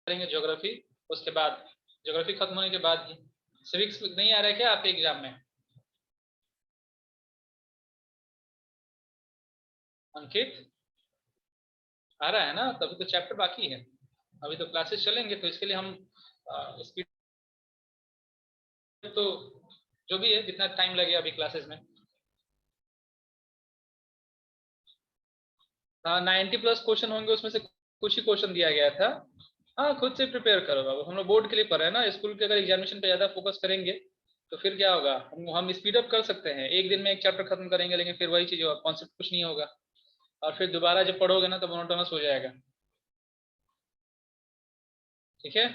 करेंगे ज्योग्राफी, उसके बाद ज्योग्राफी खत्म होने के बाद सिविक्स नहीं आ रहा है क्या आपके एग्जाम में? अंकित आ रहा है ना? तभी तो चैप्टर बाकी है, अभी तो क्लासेस चलेंगे, तो इसके लिए हम स्पीड तो जो भी है जितना टाइम लगे अभी क्लासेस में। 90+ क्वेश्चन होंगे, उसमें से कुछ ही क्वेश्चन दिया गया था। हाँ खुद से प्रिपेयर करो बाबू, हम लोग बोर्ड के लिए पढ़ रहे हैं ना, स्कूल के अगर एग्जामिनेशन पे ज़्यादा फोकस करेंगे तो फिर क्या होगा, हम स्पीड अप कर सकते हैं, एक दिन में एक चैप्टर खत्म करेंगे, लेकिन फिर वही चीज़ होगा, कॉन्सेप्ट कुछ नहीं होगा, और फिर दोबारा जब पढ़ोगे ना तो मोनोटोनस हो जाएगा। ठीक है,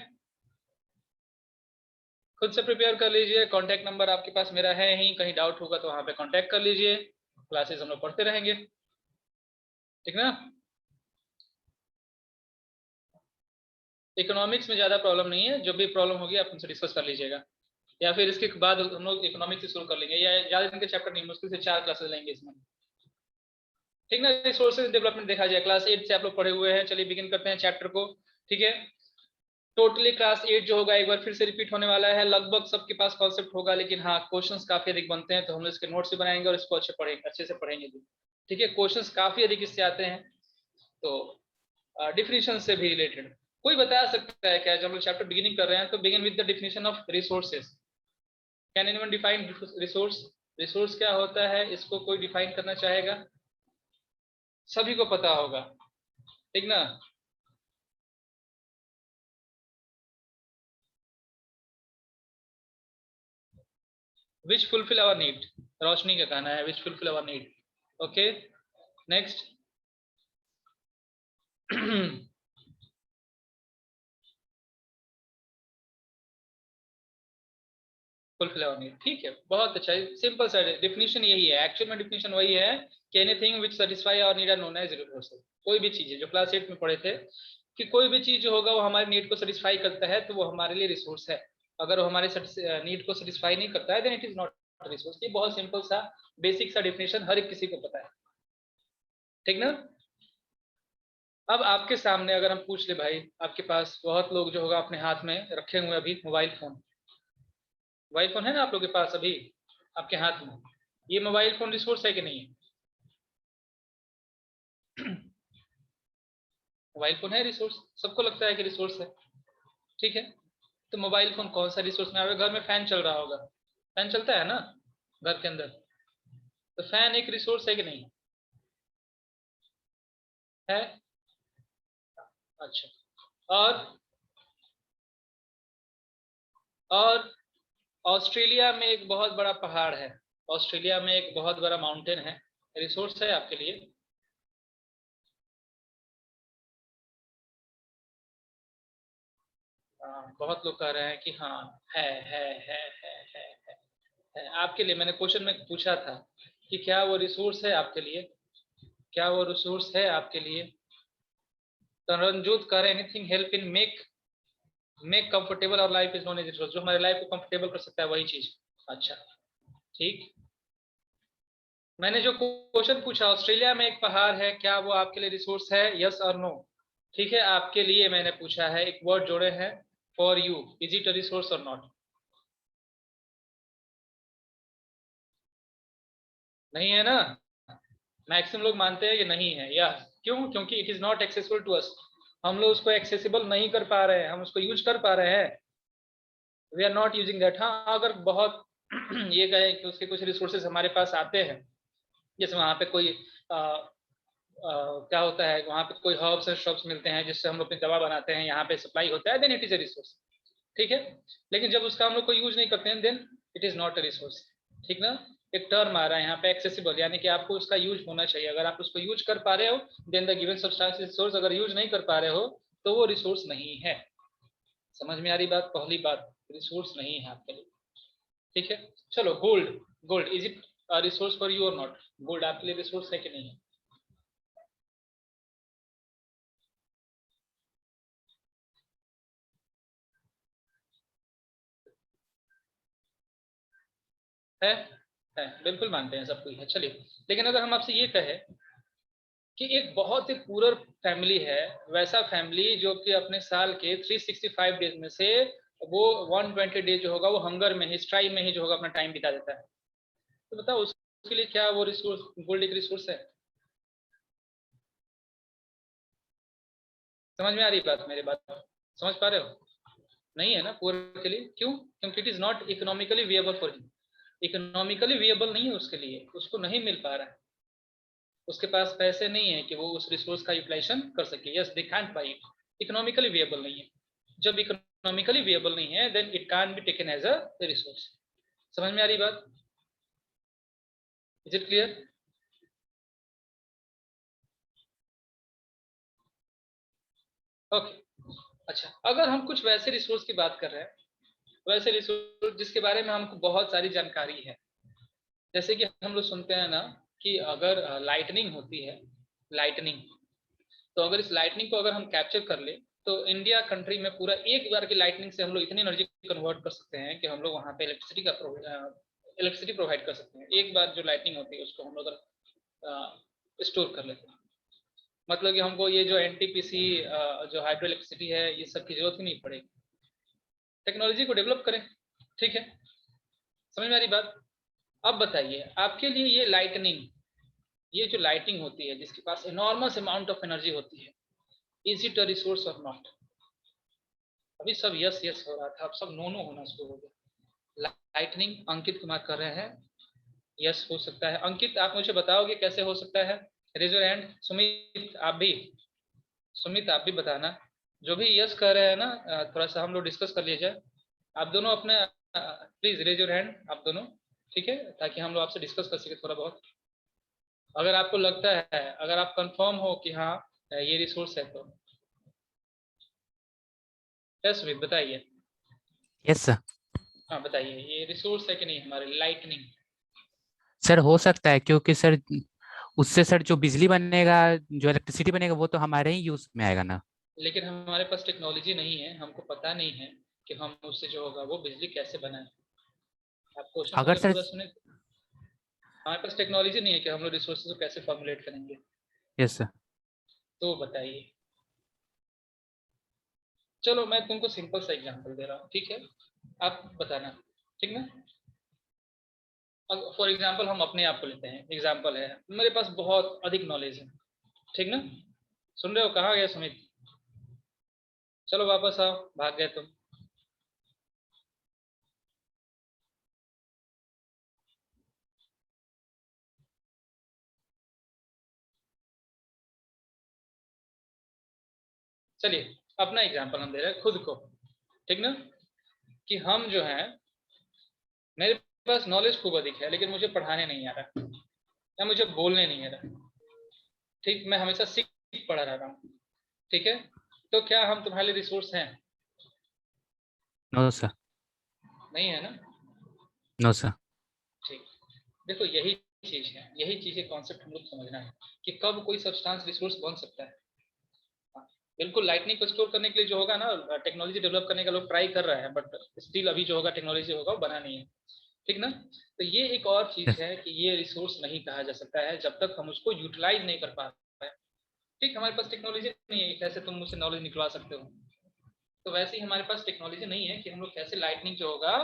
खुद से प्रिपेयर कर लीजिए, कॉन्टैक्ट नंबर आपके पास मेरा है ही, कहीं डाउट होगा तो वहाँ पे कॉन्टैक्ट कर लीजिए, क्लासेस हम लोग पढ़ते रहेंगे, ठीक ना। इकोनॉमिक्स में ज़्यादा प्रॉब्लम नहीं है, जो भी प्रॉब्लम होगी आप उनसे डिस्कस कर लीजिएगा, या फिर इसके बाद हम लोग इकोनॉमिक्स से शुरू कर लेंगे, या ज़्यादा दिन के चैप्टर नहीं, मुश्किल से 4 क्लासेस लेंगे इसमें, ठीक ना। रिसोर्सेज डेवलपमेंट देखा जाए, क्लास 8 से आप लोग पढ़े हुए हैं, चलिए बिगिन करते हैं चैप्टर को। ठीक है, टोटली क्लास 8 जो होगा एक बार फिर से रिपीट होने वाला है, लगभग सबके पास कॉन्सेप्ट होगा, लेकिन हाँ क्वेश्चंस काफी अधिक बनते हैं, तो हम लोग इसके नोट्स भी बनाएंगे और इसको अच्छे से पढ़ेंगे भी। ठीक है, क्वेश्चंस काफी अधिक इससे आते हैं, तो डिफिनेशन से भी रिलेटेड कोई बता सकता है क्या, जब हम लोग चैप्टर बिगिनिंग कर रहे हैं तो begin with the definition of resources. Can anyone define resource? Resource क्या होता है, इसको कोई डिफाइन करना चाहेगा? सभी को पता होगा, ठीक ना। Which fulfil our need, Roshni का कहना है which fulfil our need. Okay, next. Fulfil our need, ठीक है, बहुत अच्छा, सिंपल सा डिफिनेशन यही है, एक्चुअल में डिफिनेशन वही है कि anything which satisfy our need are known as resource. कोई भी चीज है, जो क्लास 8 में पढ़े थे कि कोई भी चीज जो होगा वो हमारे नीड को सेटिस्फाई करता है तो वो हमारे लिए रिसोर्स है, अगर वो हमारे नीड को सेटिस्फाई नहीं करता है then it is not resource. ये बहुत सिंपल सा बेसिक सा डिफिनेशन हर एक किसी को पता है, ठीक ना। अब आपके सामने अगर हम पूछ ले भाई, आपके पास बहुत लोग जो होगा अपने हाथ में रखे हुए अभी मोबाइल फोन है ना आप लोग के पास अभी आपके हाथ में, ये मोबाइल फोन रिसोर्स है कि नहीं है? मोबाइल फोन है रिसोर्स, सबको लगता है कि रिसोर्स है, ठीक है। तो मोबाइल फोन कौन सा रिसोर्स में आएगा? घर में फैन चल रहा होगा, फैन चलता है ना घर के अंदर, तो फैन एक रिसोर्स है कि नहीं है? अच्छा, और और ऑस्ट्रेलिया में एक बहुत बड़ा पहाड़ है, ऑस्ट्रेलिया में एक बहुत बड़ा माउंटेन है, रिसोर्स है आपके लिए? बहुत लोग कह रहे हैं कि हाँ है आपके लिए। मैंने क्वेश्चन में पूछा था कि क्या वो रिसोर्स है आपके लिए, क्या वो रिसोर्स है आपके लिए? तो रंजूत कह रहे हैं anything help in make make comfortable और life is known as resource, जो हमारे लाइफ को कंफर्टेबल कर सकता है वही चीज। अच्छा, ठीक। मैंने जो क्वेश्चन पूछा, ऑस्ट्रेलिया में एक पहाड़ है, क्या वो आपके लिए रिसोर्स है, यस और नो? ठीक है, आपके लिए मैंने पूछा है, एक वर्ड जोड़े हैं, for you, is it a resource और नॉट? नहीं है ना, मैक्सिमम लोग मानते हैं कि नहीं है, या क्यों? क्योंकि it is not accessible to us, हम लोग उसको एक्सेसिबल नहीं कर पा रहे हैं, हम उसको यूज कर पा रहे हैं, we are not using that. हाँ अगर बहुत ये कहे कि उसके कुछ रिसोर्सेज हमारे पास आते हैं, जैसे वहाँ पे कोई क्या होता है, वहाँ पे कोई हर्ब्स एंड श्रब्स मिलते हैं जिससे हम लोग अपनी दवा बनाते हैं, यहाँ पे सप्लाई होता है, then it is a resource, ठीक है। लेकिन जब उसका हम लोग को यूज नहीं करते हैं then it is not a resource, ठीक ना। एक टर्म आ रहा है यहाँ पे एक्सेसिबल, यानी कि आपको उसका यूज होना चाहिए, अगर आप उसको यूज कर पा रहे हो then the given substance resource, अगर यूज नहीं कर पा रहे हो तो वो रिसोर्स नहीं है। समझ में आ रही बात? पहली बात, रिसोर्स नहीं है आपके लिए, ठीक है। चलो, gold, gold is it resource for you और नॉट? गोल्ड आपके लिए रिसोर्स है कि नहीं है? है, बिल्कुल मानते हैं, सब कोई है, चलिए। लेकिन अगर हम आपसे ये कहें कि एक बहुत ही पुअर फैमिली है, वैसा फैमिली जो कि अपने साल के 365 डेज में से वो 120 डेज जो होगा वो हंगर में ही, स्ट्राइक में ही जो होगा अपना टाइम बिता देता है। तो बताओ उसके लिए क्या वो रिसोर्स गोल्ड एक रिसोर्स है? समझ में आ रही बात, मेरी बात समझ पा रहे हो? नहीं है ना पुअर के लिए। क्यों? क्योंकि it is not economically viable for him. Economically viable नहीं है उसके लिए, उसको नहीं मिल पा रहा है, उसके पास पैसे नहीं है कि वो उस रिसोर्स का यूटिलाइजेशन कर सके। Yes, they can't buy it. Economically viable नहीं है। जब इकोनॉमिकली विएबल नहीं है then it can't be taken as a resource. समझ में आ रही बात? Is it clear? ओके। अच्छा, अगर हम कुछ वैसे रिसोर्स की बात कर रहे हैं, वैसे रिसोर्स जिसके बारे में हमको बहुत सारी जानकारी है, जैसे कि हम लोग सुनते हैं ना कि अगर लाइटनिंग होती है, लाइटनिंग, तो अगर इस लाइटनिंग को अगर हम कैप्चर कर ले तो इंडिया कंट्री में पूरा एक बार की लाइटनिंग से हम लोग इतनी एनर्जी कन्वर्ट कर सकते हैं कि हम लोग वहाँ पे इलेक्ट्रिसिटी प्रोवाइड कर सकते हैं। एक बार जो लाइटनिंग होती है उसको हम लोग अगर स्टोर कर लेते हैं, मतलब कि हमको ये जो एनटीपीसी जो हाइड्रो इलेक्ट्रिसिटी है ये सब की जरूरत ही नहीं पड़ेगी। टेक्नोलॉजी को डेवलप करें, ठीक है? समझ में आ रही बात? अब बताइए आपके लिए ये लाइटनिंग, ये जो लाइटिंग होती है जिसके पास इनॉर्मस अमाउंट ऑफ एनर्जी होती है, इज इट अ रिसोर्स और नॉट? अभी सब यस यस हो रहा था, अब सब नो नो होना शुरू हो गया। लाइटनिंग अंकित कुमार कर रहे हैं, यस हो सकता है। अंकित आप मुझे बताओगे कैसे हो सकता है? Raise your hand. सुमित आप भी, सुमित आप भी बताना। जो भी यस कह रहे हैं ना, थोड़ा सा हम लोग डिस्कस कर लिया जाए। आप दोनों अपने प्लीज रेज योर हैंड, आप दोनों, ठीक है, ताकि हम लोग आपसे डिस्कस कर सके थोड़ा बहुत। अगर आपको लगता है, अगर आप कंफर्म हो कि हाँ ये रिसोर्स है तो यस सुमित बताइए। Yes sir. हाँ बताइए, ये रिसोर्स है कि नहीं हमारे लाइटनिंग? सर हो सकता है, क्योंकि सर उससे सर जो बिजली बनेगा, जो इलेक्ट्रिसिटी बनेगा, वो तो हमारे ही यूज में आएगा ना। लेकिन हमारे पास टेक्नोलॉजी नहीं है, हमको पता नहीं है कि हम उससे जो होगा वो बिजली कैसे बनाए। आप क्वेश्चन अगर पहले सर। पूरा सुने। हमारे पास टेक्नोलॉजी नहीं है कि हम लोग रिसोर्सेज को कैसे फॉर्मुलेट करेंगे। Yes sir. तो बताइए। चलो मैं तुमको सिंपल सा एग्जांपल दे रहा हूँ, ठीक है? आप बताना, ठीक ना? अब फॉर एग्जांपल हम अपने आप को लेते हैं, एग्जांपल है मेरे पास बहुत अधिक नॉलेज है, ठीक ना? सुन रहे हो? कहाँ गए सुमित? चलो वापस आओ, भाग गए तुम। चलिए अपना एग्जांपल हम दे रहे हैं खुद को, ठीक ना? कि हम जो है, मेरे पास नॉलेज खूब अधिक है लेकिन मुझे पढ़ाने नहीं आ रहा या मुझे बोलने नहीं आ रहा, ठीक? मैं हमेशा सीख पढ़ा रहा हूँ, ठीक है? तो क्या हम तुम्हारे लिए रिसोर्स हैं? No sir. नहीं है ना? No sir. ठीक। देखो यही चीज है, यही चीज है, कॉन्सेप्ट हम लोग समझना है कि कब कोई सब्सटेंस रिसोर्स बन सकता है। हाँ, बिल्कुल लाइटनिंग को स्टोर करने के लिए जो होगा ना, टेक्नोलॉजी डेवलप करने का लोग ट्राई कर रहे हैं, बट स्टिल अभी जो होगा टेक्नोलॉजी होगा वो बना नहीं है, ठीक ना? तो ये एक और चीज यस। है कि ये रिसोर्स नहीं कहा जा सकता है जब तक हम उसको यूटिलाइज नहीं कर पा रहे हैं। ठीक, हमारे पास टेक्नोलॉजी नहीं है, कैसे तुम मुझसे नॉलेज निकलवा सकते हो? तो वैसे ही हमारे पास टेक्नोलॉजी नहीं है कि हम लोग कैसे लाइटनिंग जो होगा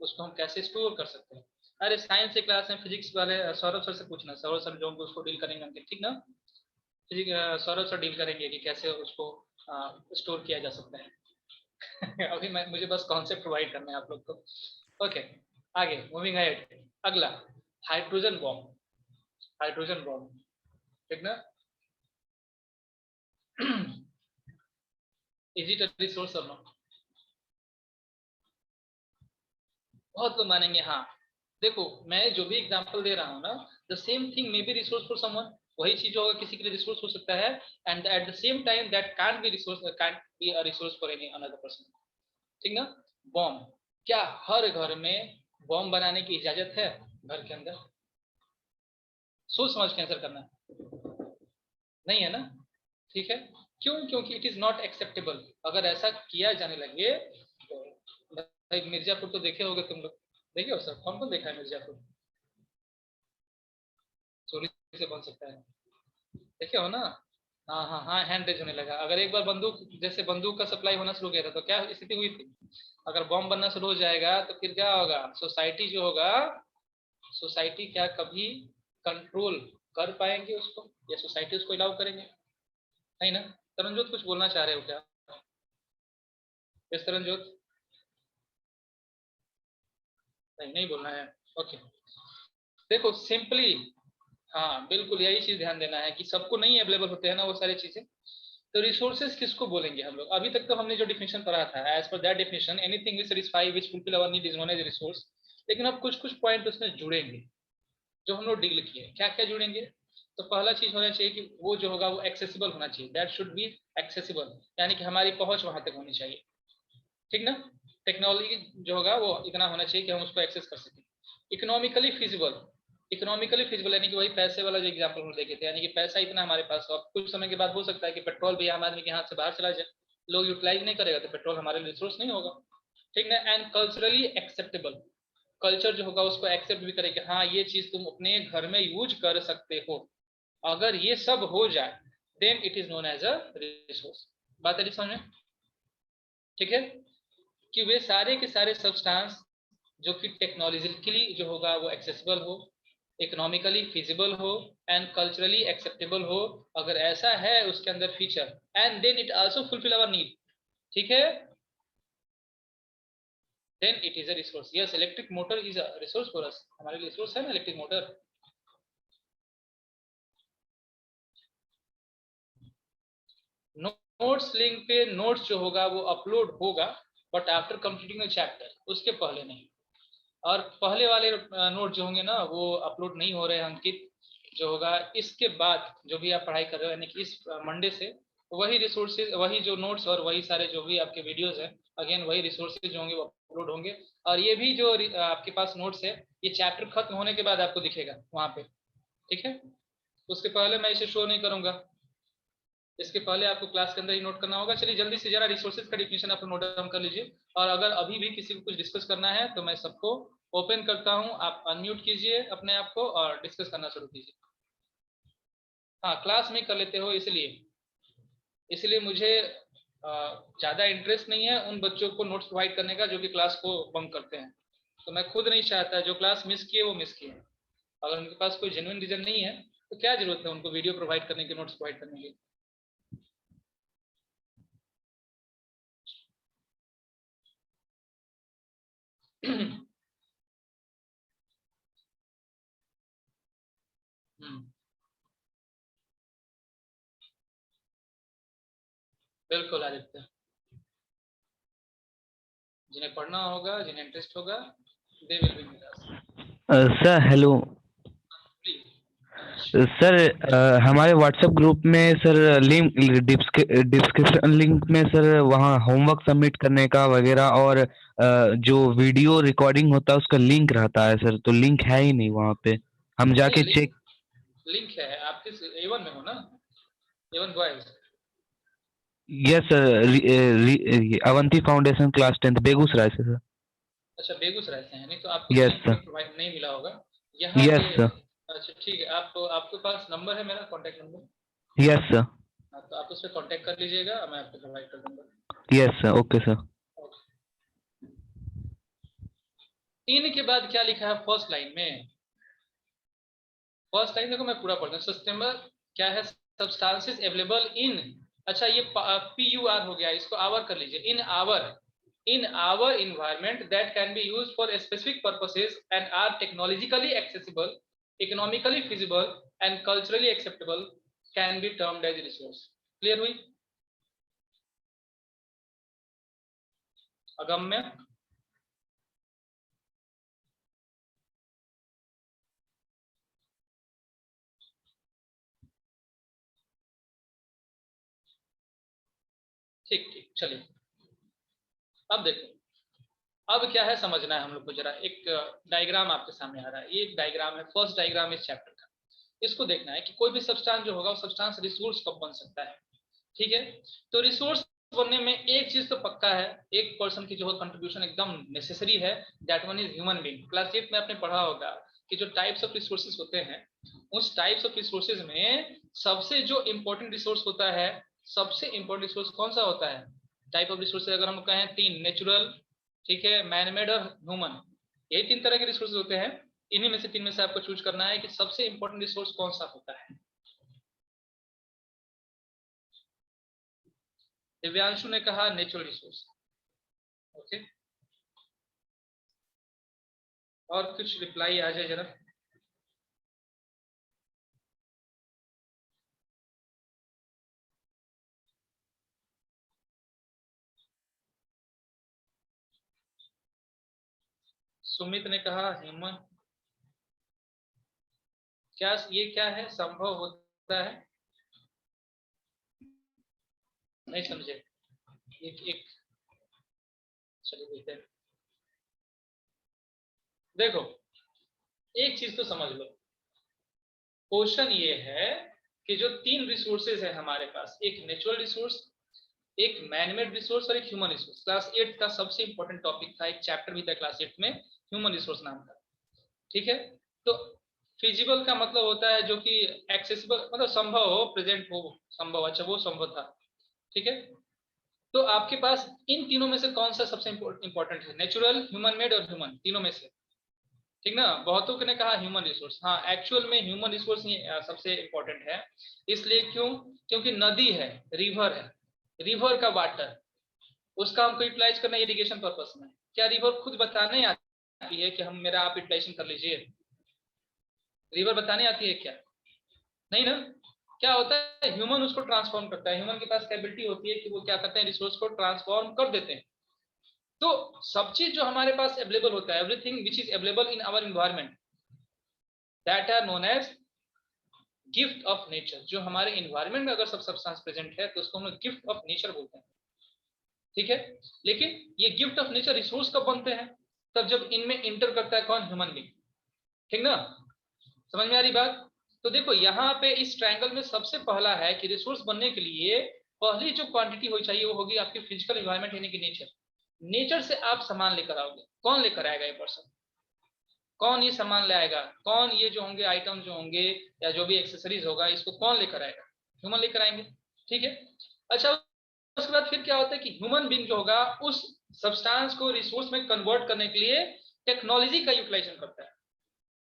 उसको हम कैसे स्टोर कर सकते हैं। अरे साइंस के क्लास में फिजिक्स वाले सौरभ सर से पूछना, सौरभ सर जो उसको डील करेंगे अंकित, ठीक ना? फिजिक्स सौरभ सर डील करेंगे कि कैसे उसको स्टोर किया जा सकता है। अभी मैं मुझे बस कॉन्सेप्ट प्रोवाइड करना है आप लोग को। ओके, आगे मूविंग अहेड। अगला, हाइड्रोजन बॉम्ब। हाइड्रोजन बॉम्ब, ठीक ना? इज इट अ रिसोर्स और नॉट? बहुत लोग मानेंगे हाँ। देखो मैं जो भी एग्जांपल दे रहा हूँ ना, the same thing may be resource for someone. वही चीज होगा किसी के लिए रिसोर्स हो सकता है, and at the same time that can't be resource, can't be a resource for any another person, ठीक ना? बॉम्ब, क्या हर घर में बॉम्ब बनाने की इजाजत है? घर के अंदर सोच समझ के आंसर करना, नहीं है ना? ठीक है। क्यों? क्योंकि इट इज नॉट एक्सेप्टेबल। अगर ऐसा किया जाने लगे तो, भाई मिर्जापुर तो देखे होगे तुम लोग, देखे हो सर? कौन कौन देखा है मिर्जापुर? चोरी से बन सकता है, देखे हो ना? हाँ हाँ हाँ, हैंड रेज होने लगा। अगर एक बार बंदूक, जैसे बंदूक का सप्लाई होना शुरू किया था तो क्या स्थिति हुई थी? अगर बॉम्ब बनना शुरू हो जाएगा तो फिर क्या होगा? सोसाइटी जो होगा, सोसाइटी क्या कभी कंट्रोल कर पाएंगे उसको, या सोसाइटी उसको अलाउ करेंगे? नहीं ना। तरनजोत कुछ बोलना चाह रहे हो क्या? यस तरनजोत? नहीं, नहीं बोलना है। ओके, देखो सिंपली, हाँ बिल्कुल यही चीज ध्यान देना है कि सबको नहीं अवेलेबल होते हैं ना वो सारी चीजें। तो रिसोर्सेज किसको बोलेंगे हम लोग? अभी तक तो हमने जो डिफिनेशन पढ़ा था, as per that definition anything which satisfy which fulfil our need is known as resource. लेकिन अब कुछ कुछ पॉइंट उसमें जुड़ेंगे जो हम लोग डील किए। क्या क्या जुड़ेंगे? तो पहला चीज होना चाहिए कि वो जो होगा वो एक्सेसिबल होना चाहिए, दैट शुड बी एक्सेसिबल, यानी कि हमारी पहुंच वहां तक होनी चाहिए। ठीक ना? टेक्नोलॉजी जो होगा वो इतना होना चाहिए कि हम उसको एक्सेस कर सकें। इकोनॉमिकली फिजिबल, इकोनॉमिकली फिजिबल यानी कि वही पैसे वाला जो एग्जांपल हम देखे थे, यानी कि पैसा इतना हमारे पास हो। अब कुछ समय के बाद हो सकता है कि पेट्रोल भी आम आदमी के हाथ से बाहर चला जाए, लोग यूटिलाइज नहीं करेगा तो पेट्रोल हमारे लिए रिसोर्स नहीं होगा। ठीक ना? एंड कल्चरली एक्सेप्टेबल, कल्चर जो होगा उसको एक्सेप्ट भी करे कि हाँ ये चीज तुम अपने घर में यूज कर सकते हो। अगर ये सब हो जाए then it is known as a resource. बात है समझ में? ठीक है, कि वे सारे के सारे सब्सटेंस जो कि टेक्नोलॉजिकली जो होगा वो एक्सेसिबल हो, इकोनॉमिकली फिजिबल हो एंड कल्चरली एक्सेप्टेबल हो। अगर ऐसा है उसके अंदर feature, and then it also fulfil our need. ठीक है, then it is a resource. Yes, electric motor is a resource for us. हमारे लिए रिसोर्स है ना इलेक्ट्रिक मोटर। नोट्स लिंक पे नोट्स जो होगा वो अपलोड होगा, but after completing the chapter, उसके पहले नहीं। और पहले वाले नोट जो होंगे ना वो अपलोड नहीं हो रहे हैं अंकित। जो होगा इसके बाद जो भी आप पढ़ाई कर रहे हो, यानी कि इस मंडे से वही रिसोर्सेज, वही जो नोट्स और वही सारे जो भी आपके वीडियोस हैं, अगेन वही रिसोर्सेज जो होंगे वो अपलोड होंगे। और ये भी जो आपके पास नोट्स है ये चैप्टर खत्म होने के बाद आपको दिखेगा वहाँ पे। ठीक है, उसके पहले मैं इसे शो नहीं करूँगा, इसके पहले आपको क्लास के अंदर ही नोट करना होगा। चलिए जल्दी से जरा रिसोर्सेज का डिफिनेशन आप नोट डाउन कर लीजिए। और अगर अभी भी किसी को कुछ डिस्कस करना है तो मैं सबको ओपन करता हूं, आप अनम्यूट कीजिए अपने आप को और डिस्कस करना शुरू कीजिए। हाँ, क्लास में कर लेते हो इसलिए मुझे ज़्यादा इंटरेस्ट नहीं है उन बच्चों को नोट्स प्रोवाइड करने का जो कि क्लास को बंक करते हैं। तो मैं खुद नहीं चाहता, जो क्लास मिस किए वो मिस किए। अगर उनके पास कोई जेन्युइन रीजन नहीं है तो क्या जरूरत है उनको वीडियो प्रोवाइड करने की, नोट्स प्रोवाइड करने की। बिल्कुल आदित्य, जिन्हें पढ़ना होगा, जिन्हें इंटरेस्ट होगा, they will be with us. Sir hello. Please. Sir हमारे व्हाट्सएप ग्रुप में सर लिंक डिस्क्रिप्शन लिंक में सर वहाँ होमवर्क सबमिट करने का वगैरह और जो वीडियो रिकॉर्डिंग होता है उसका लिंक रहता है सर, तो लिंक है ही नहीं वहाँ पे। हम नहीं, जाके चेक। लिंक है। आप किस A1 में हो ना? A1 boys. Yes sir, Avanti foundation class 10 Begusarai से सर। अच्छा, बेगूसराय से हैं, नहीं तो आपको तो यस लिंक सर। प्रोवाइड नहीं मिला होगा यहाँ पे। Yes sir. अच्छा ठीक है, आप आपके पास नंबर है मेरा, कॉन्टैक्ट नंबर? Yes sir. हाँ, तो आप उस पर कॉन्टैक्ट कर लीजिएगा, मैं आपको प्रोवाइड कर दूंगा। Yes sir, okay sir. इन के बाद क्या लिखा है फर्स्ट लाइन में? फर्स्ट लाइन देखो, मैं पूरा पढ़ता हूँ। सस्टेनेबल क्या है? सब्सटेंसेस अवेलेबल इन, अच्छा ये PUR हो गया, इसको आवर कर लीजिए। In our environment that can be use for specific purposes and are technologically accessible, economically feasible and culturally acceptable can be termed as resource. Clear हुई? अगम्य, ठीक ठीक, चलिए अब देखो। अब क्या है समझना है हम लोग को, जरा एक डायग्राम आपके सामने आ रहा है। ये एक डायग्राम है, फर्स्ट डायग्राम इस चैप्टर का। इसको देखना है कि कोई भी सब्सटेंस जो होगा वो सब्सटेंस रिसोर्स कब बन सकता है। ठीक है, तो रिसोर्स बनने में एक चीज तो पक्का है, एक पर्सन की जो कंट्रीब्यूशन एकदम नेसेसरी है, that one is human being. Class 8 में आपने पढ़ा होगा कि जो टाइप्स ऑफ रिसोर्सेज होते हैं, उस टाइप्स ऑफ रिसोर्सेज में सबसे जो इंपॉर्टेंट रिसोर्स होता है, सबसे इंपॉर्टेंट रिसोर्स कौन सा होता है? टाइप ऑफ रिसोर्सेज अगर हम कहें 3, नेचुरल, ठीक है, मैनमेड और ह्यूमन, यही 3 तरह के रिसोर्सेज होते हैं। इन्हीं में से 3 में से आपको चूज करना है कि सबसे इंपॉर्टेंट रिसोर्स कौन सा होता है। दिव्यांशु ने कहा नेचुरल रिसोर्स। ओके, और कुछ रिप्लाई आ जाए जरा। सुमित ने कहा ह्यूमन। क्या ये क्या है, संभव होता है? नहीं समझे। एक चलिए देखते हैं। देखो, एक चीज तो समझ लो, क्वेश्चन ये है कि जो 3 रिसोर्सेज है हमारे पास, एक नेचुरल रिसोर्स, एक मैनमेड रिसोर्स और एक ह्यूमन रिसोर्स। क्लास 8 का सबसे इंपॉर्टेंट टॉपिक था, एक चैप्टर भी था क्लास 8 में, ह्यूमन रिसोर्स नाम का। ठीक है, तो फिजिबल का मतलब होता है जो कि एक्सेसिबल, मतलब संभव हो, प्रेजेंट हो, संभव। अच्छा, वो संभव था। ठीक है, तो आपके पास इन तीनों में से कौन सा सबसे इंपॉर्टेंट है? नेचुरल, ह्यूमन मेड और ह्यूमन, तीनों में से। ठीक ना, बहुतों ने कहा ह्यूमन रिसोर्स। हाँ, एक्चुअल में ह्यूमन रिसोर्स ही सबसे इंपॉर्टेंट है। इसलिए क्यों? क्योंकि नदी है, रिवर है, रिवर का वाटर, उसका हमको यूटिलाइज करना इरिगेशन पर्पस में। क्या रिवर खुद बताने आती है कि हम मेरा आप यूटिलाइजेशन कर लीजिए? रिवर बताने आती है क्या? नहीं ना। क्या होता है, ह्यूमन उसको ट्रांसफॉर्म करता है। ह्यूमन के पास कैपेबिलिटी होती है कि वो क्या करते हैं, रिसोर्स को ट्रांसफॉर्म कर देते हैं। तो सब चीज जो हमारे पास अवेलेबल होता है, everything which is available in our environment, that are known as gift of nature. जो हमारे एनवायरनमेंट में अगर सब सब्सटेंस प्रेजेंट है तो उसको हम लोग गिफ्ट ऑफ नेचर बोलते हैं। ठीक है, लेकिन ये गिफ्ट ऑफ नेचर रिसोर्स कब बनते हैं? तब जब इनमें इंटर करता है कौन? Human being. ठीक ना, समझ में आ रही बात? तो देखो, यहाँ पे इस ट्रायंगल में सबसे पहला है कि रिसोर्स बनने के लिए पहली जो क्वांटिटी होनी चाहिए वो होगी आपकी फिजिकल एनवायरनमेंट, यानी कि नेचर। नेचर से आप सामान लेकर आओगे। कौन लेकर आएगा? ये पर्सन। कौन ये सामान ले आएगा? कौन ये जो होंगे आइटम जो होंगे या जो भी एक्सेसरीज होगा, इसको कौन लेकर आएगा? ह्यूमन लेकर आएंगे। ठीक है, अच्छा, उसके बाद फिर क्या होता है कि ह्यूमन बीइंग जो होगा उस सब्सटेंस को रिसोर्स में कन्वर्ट करने के लिए टेक्नोलॉजी का यूटिलाइजेशन करता है।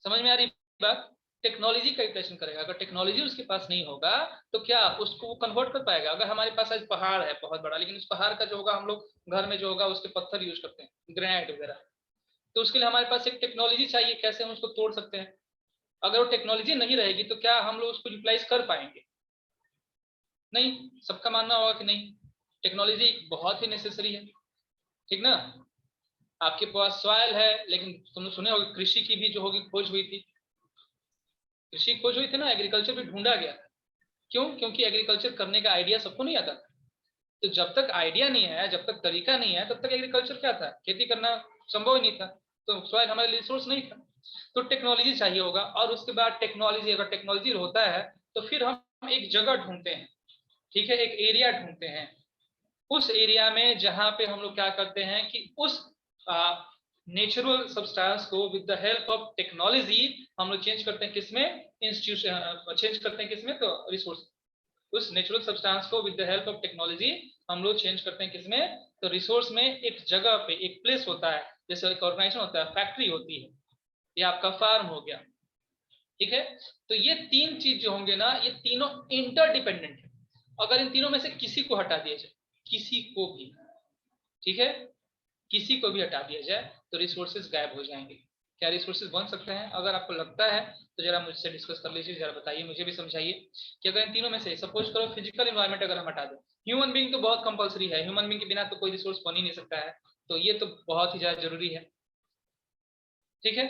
समझ में आ रही बात? टेक्नोलॉजी का यूटिलाइजेशन करेगा। अगर टेक्नोलॉजी उसके पास नहीं होगा तो क्या उसको वो कन्वर्ट कर पाएगा? अगर हमारे पास आज पहाड़ है बहुत बड़ा, लेकिन उस पहाड़ का जो होगा, हम लोग घर में जो होगा उसके पत्थर यूज करते हैं, ग्रेनाइट वगैरह, तो उसके लिए हमारे पास एक टेक्नोलॉजी चाहिए, कैसे हम उसको तोड़ सकते हैं। अगर वो टेक्नोलॉजी नहीं रहेगी तो क्या हम लोग उसको यूटिलाइज कर पाएंगे? नहीं। सबका मानना होगा कि नहीं, टेक्नोलॉजी बहुत ही नेसेसरी है। ठीक ना, आपके पास सॉइल है, लेकिन तुमने सुने होगा कृषि की भी जो होगी खोज हुई थी। कृषि खोज हुई थी ना, एग्रीकल्चर भी ढूंढा गया। क्यों? क्योंकि एग्रीकल्चर करने का आइडिया सबको नहीं आता। तो जब तक आइडिया नहीं है, जब तक तरीका नहीं है, तब तक एग्रीकल्चर क्या था? खेती करना संभव ही नहीं था। तो सॉइल हमारे लिए रिसोर्स नहीं था। तो टेक्नोलॉजी चाहिए होगा, और उसके बाद टेक्नोलॉजी, अगर टेक्नोलॉजी होता है तो फिर हम एक जगह ढूंढते हैं। ठीक है, एक एरिया ढूंढते हैं। उस एरिया में जहां पे हम लोग क्या करते हैं कि उस नेचुरल सब्सटेंस को with the help of technology हम लोग चेंज करते हैं। किसमें? इंस्टीट्यूशन चेंज करते हैं। किसमें? तो रिसोर्स। उस नेचुरल सब्सटेंस को with the help of technology हम लोग चेंज करते हैं। किसमें? तो रिसोर्स में। एक जगह पे एक प्लेस होता है, जैसे एक ऑर्गेनाइजेशन होता है, फैक्ट्री होती है, या आपका फार्म हो गया। ठीक है, तो ये 3 चीज जो होंगे ना, ये तीनों इंटरडिपेंडेंट है। अगर इन तीनों में से किसी को हटा दिया जाए, किसी को भी, ठीक है, किसी को भी हटा दिया जाए तो रिसोर्सेज गायब हो जाएंगे। क्या रिसोर्सेज बन सकते हैं? अगर आपको लगता है तो जरा मुझसे डिस्कस कर लीजिए, जरा बताइए, मुझे भी समझाइए कि अगर इन तीनों में से सपोज करो फिजिकल एनवायरनमेंट अगर हम हटा दें, ह्यूमन बीइंग तो बहुत कंपलसरी है, ह्यूमन बीइंग के बिना तो कोई रिसोर्स बन ही नहीं सकता है, तो ये तो बहुत ही ज्यादा जरूरी है। ठीक है,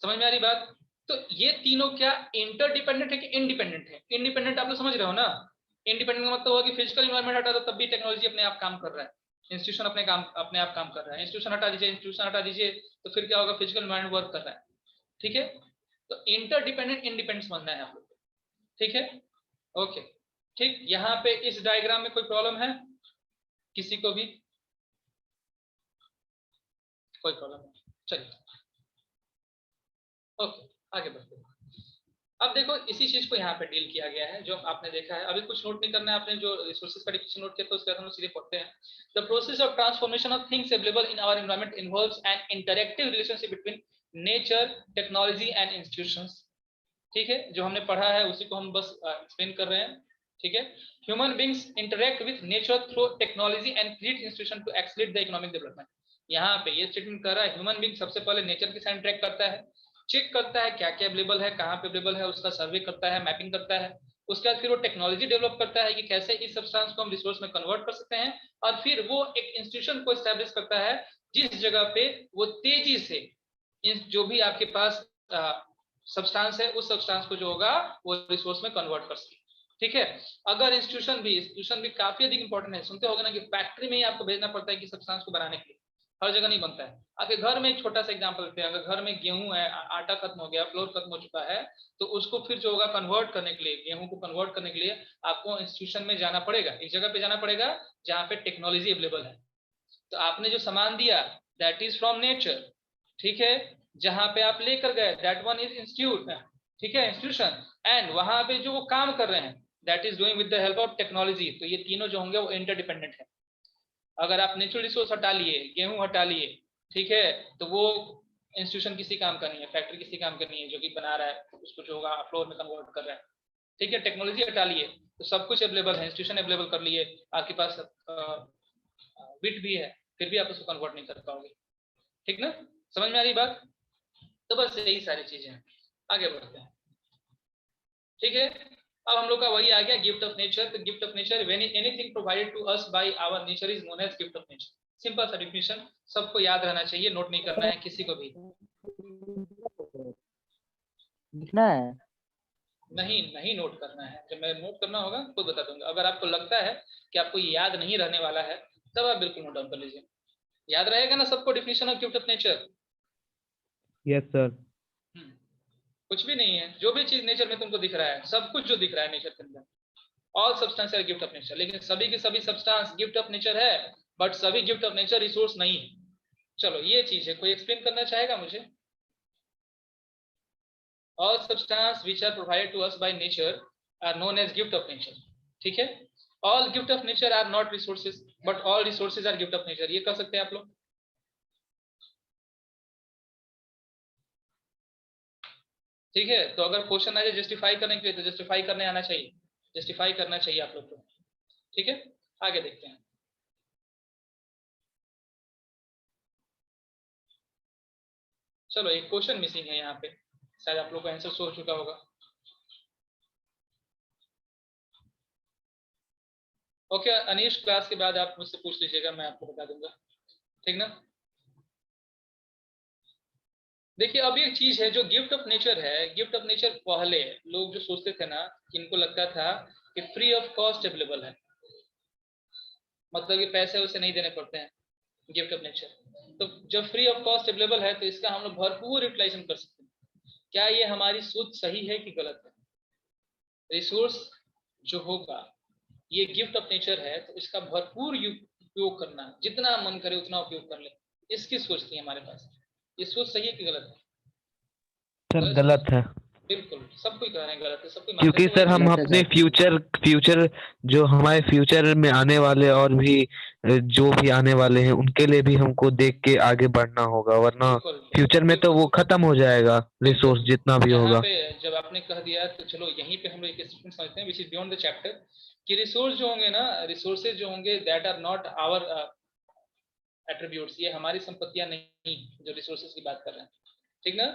समझ में आ रही बात? तो ये तीनों क्या इंटरडिपेंडेंट है कि इंडिपेंडेंट है? इंडिपेंडेंट आप लोग समझ रहे हो ना। इंडिपेंडेंट का मतलब होगा कि फिजिकल एनवायरनमेंट हटा दो तब भी टेक्नोलॉजी अपने आप काम कर रहा है, इंस्टीट्यूशन अपने आप काम कर रहा है। इंस्टीट्यूशन हटा दीजिए तो फिर क्या होगा? फिजिकल एनवायरनमेंट वर्क कर रहा है। ठीक है, तो इंटरडिपेंडेंट इंडिपेंडेंस बनना है हम लोग। ठीक है, ओके, ठीक। यहाँ पे इस डायग्राम में कोई प्रॉब्लम है किसी को भी? कोई प्रॉब्लम नहीं, चलिए। ओके, आगे बढ़ते हैं। अब देखो इसी चीज को यहाँ पे डील किया गया है जो आपने देखा है। अभी कुछ नोट नहीं करना है आपने, जो रिसोर्सेज का डिफिनेशन नोट किया तो उसके बाद हम सीधे पढ़ते हैं। The process of transformation of things available in our environment involves an interactive relationship between nature, technology and institutions. ठीक है, जो हमने पढ़ा है उसी को हम बस एक्सप्लेन कर रहे हैं। ठीक है, human beings interact with nature through technology and create institution to accelerate the economic development. यहाँ पे ये स्टेटमेंट कर रहा है ह्यूमन बींग सबसे पहले नेचर के साथ इंटरैक्ट करता है, चेक करता है क्या क्या अवेलेबल है, कहाँ पे अवेलेबल है, उसका सर्वे करता है, मैपिंग करता है। उसके बाद फिर वो टेक्नोलॉजी डेवलप करता है कि कैसे इस सब्सटेंस को हम रिसोर्स में कन्वर्ट कर सकते हैं, और फिर वो एक इंस्टीट्यूशन को एस्टैब्लिश करता है जिस जगह पे वो तेजी से जो भी आपके पास सब्सटेंस है उस सब्सटेंस को जो होगा वो रिसोर्स में कन्वर्ट कर सके। ठीक है, अगर इंस्टीट्यूशन भी काफी अधिक इंपॉर्टेंट है। सुनते होगे ना कि फैक्ट्री में ही आपको भेजना पड़ता है कि सब्सटेंस को बनाने के लिए, हर जगह नहीं बनता है। आपके घर में एक छोटा सा एग्जांपल लेते हैं, अगर घर में गेहूं है, आटा खत्म हो गया, फ्लोर खत्म हो चुका है, तो उसको फिर जो होगा कन्वर्ट करने के लिए, गेहूं को कन्वर्ट करने के लिए आपको इंस्टीट्यूशन में जाना पड़ेगा, एक जगह पे जाना पड़ेगा जहाँ पे टेक्नोलॉजी अवेलेबल है। तो आपने जो सामान दिया दैट इज फ्रॉम नेचर, ठीक है, जहां पे आप लेकर गए दैट वन इज इंस्टीट्यूट, ठीक है, इंस्टीट्यूशन, एंड वहां पे जो वो काम कर रहे हैं that is doing with the help of technology. तो ये तीनों जो होंगे वो इंटरडिपेंडेंट है। अगर आप नेचुरल रिसोर्स हटा लिए, गेहूं हटा लिए, ठीक है, तो वो इंस्टीट्यूशन किसी काम का नहीं है, फैक्ट्री किसी काम का नहीं है जो कि बना रहा है उसको जो होगा फ्लोर में कन्वर्ट कर रहा है। ठीक है, टेक्नोलॉजी हटा लिए तो सब कुछ अवेलेबल है, इंस्टीट्यूशन अवेलेबल कर लिए, आपके पास बिट भी है, फिर भी आप उसको कन्वर्ट नहीं कर पाओगे। ठीक ना, समझ में आ रही बात? तो बस यही सारी चीजें हैं, आगे बढ़ते हैं। ठीक है, अब हम लोग का वही आ गया गिफ्ट ऑफ नेचर। तो gift of nature, when anything provided to us by our nature is known as gift of nature. Simple सा डेफिनेशन, सबको याद रहना चाहिए, नोट नहीं करना है किसी को भी। लिखना है नहीं नोट करना है, जब मैं नोट करना होगा खुद बता दूंगा। अगर आपको लगता है कि आपको याद नहीं रहने वाला है तब आप बिल्कुल नोट डाउन कर लीजिए। याद रहेगा ना सबको definition of gift of nature? Yes sir. कुछ भी नहीं है, जो भी चीज नेचर में तुमको दिख रहा है, सब कुछ जो दिख रहा है नेचर के अंदर, all substance are gift of nature. लेकिन सभी के सभी सब्सटेंस गिफ्ट ऑफ नेचर है, बट सभी गिफ्ट ऑफ नेचर रिसोर्स नहीं है। चलो ये चीज है, कोई एक्सप्लेन करना चाहेगा मुझे? All substance which are provided to us by nature are known as gift of nature. ठीक है, all gift of nature are not resources but all resources are gift of nature. ये कर सकते हैं आप लोग? ठीक है, तो अगर क्वेश्चन आ जाए जस्टिफाई करने के लिए तो जस्टिफाई करने आना चाहिए, जस्टिफाई करना चाहिए आप लोग को। ठीक है, आगे देखते हैं। चलो एक क्वेश्चन मिसिंग है यहाँ पे, शायद आप लोग को आंसर हो चुका होगा। ओके अनीश, क्लास के बाद आप मुझसे पूछ लीजिएगा, मैं आपको बता दूंगा। ठीक ना, देखिए अब एक चीज है जो गिफ्ट ऑफ नेचर है। गिफ्ट ऑफ नेचर पहले लोग जो सोचते थे ना कि इनको लगता था कि फ्री ऑफ कॉस्ट अवेलेबल है, मतलब कि पैसे उसे नहीं देने पड़ते हैं, गिफ्ट ऑफ नेचर। तो जब फ्री ऑफ कॉस्ट अवेलेबल है तो इसका हम लोग भरपूर यूटिलाइजेशन कर सकते हैं। क्या ये हमारी सोच सही है कि गलत है? रिसोर्स जो होगा ये गिफ्ट ऑफ नेचर है तो इसका भरपूर उपयोग करना, जितना मन करे उतना उपयोग कर ले, इसकी सोच थी हमारे पास। ये सोच सही है कि गलत है? सर गलत है, बिल्कुल, सब कोई कह रहे हैं गलत है, सब कोई क्योंकि सर हम अपने फ्यूचर जो हमारे फ्यूचर में आने वाले और भी जो भी आने वाले हैं उनके लिए भी हमको देख के आगे बढ़ना होगा, वरना फ्यूचर में तो वो खत्म हो जाएगा रिसोर्स जितना भी होगा। पे जब आपने कह दिया तो चलो यहीं पे हम लोग एक स्टेटमेंट समझते हैं which is beyond the chapter, कि रिसोर्स जो होंगे ना, रिसोर्सेज जो होंगे that are not our attributes, ये हमारी संपत्तियां नहीं, जो रिसोर्सेज की बात कर रहे हैं। ठीक ना,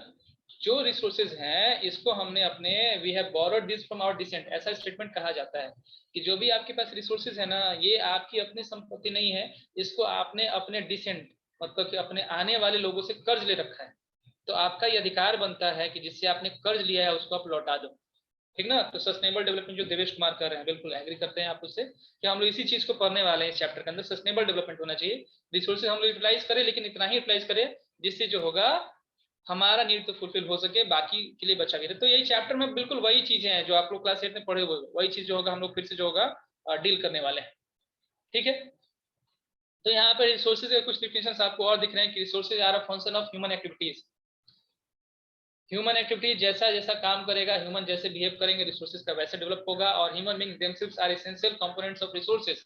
जो रिसोर्सेज हैं इसको हमने अपने we have borrowed this from our descent, ऐसा स्टेटमेंट कहा जाता है कि जो भी आपके पास रिसोर्सेज है ना ये आपकी अपनी संपत्ति नहीं है, इसको आपने अपने डिसेंट मतलब कि अपने आने वाले लोगों से कर्ज ले रखा है। तो आपका ये अधिकार बनता है कि जिससे आपने कर्ज लिया है उसको आप लौटा दो। ठीक ना, तो सस्टेनेबल डेवलपमेंट जो देवेश कुमार कर रहे हैं बिल्कुल एग्री करते हैं आप उससे, कि हम लोग इसी चीज को पढ़ने वाले हैं इस चैप्टर के अंदर। सस्टेनेबल डेवलपमेंट होना चाहिए, रिसोर्सेज हम लोग यूटिलाइज करें लेकिन इतना ही यूटिलाइज करें जिससे जो होगा हमारा नीड तो फुलफिल हो सके, बाकी के लिए बचा भी रहे। तो यही चैप्टर में बिल्कुल वही चीजें हैं जो आप लोग क्लास 8 में पढ़े हुए, वही चीज जो होगा हम लोग फिर से जो होगा डील करने वाले हैं। ठीक है, तो यहाँ पे रिसोर्सेज के कुछ डिफिनेशंस आपको और दिख रहे हैं कि resources are a function of human activities. Human activity जैसा जैसा काम करेगा, ह्यूमन जैसे बिहेव करेंगे, रिसोर्सेज का वैसे डेवलप होगा। और human being themselves are essential components of resources.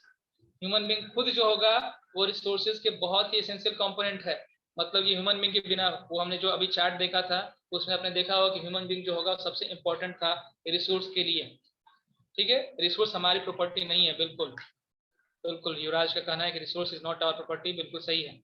Human being खुद जो होगा वो रिसोर्सेज के बहुत ही एसेंशियल कंपोनेंट है। मतलब ये ह्यूमन बीइंग के बिना, वो हमने जो अभी चार्ट देखा था उसमें आपने देखा होगा कि ह्यूमन बीइंग जो होगा सबसे इंपॉर्टेंट था रिसोर्स के लिए। ठीक है, रिसोर्स हमारी प्रॉपर्टी नहीं है। बिल्कुल बिल्कुल युवराज का कहना है कि resource is not our property, बिल्कुल सही है।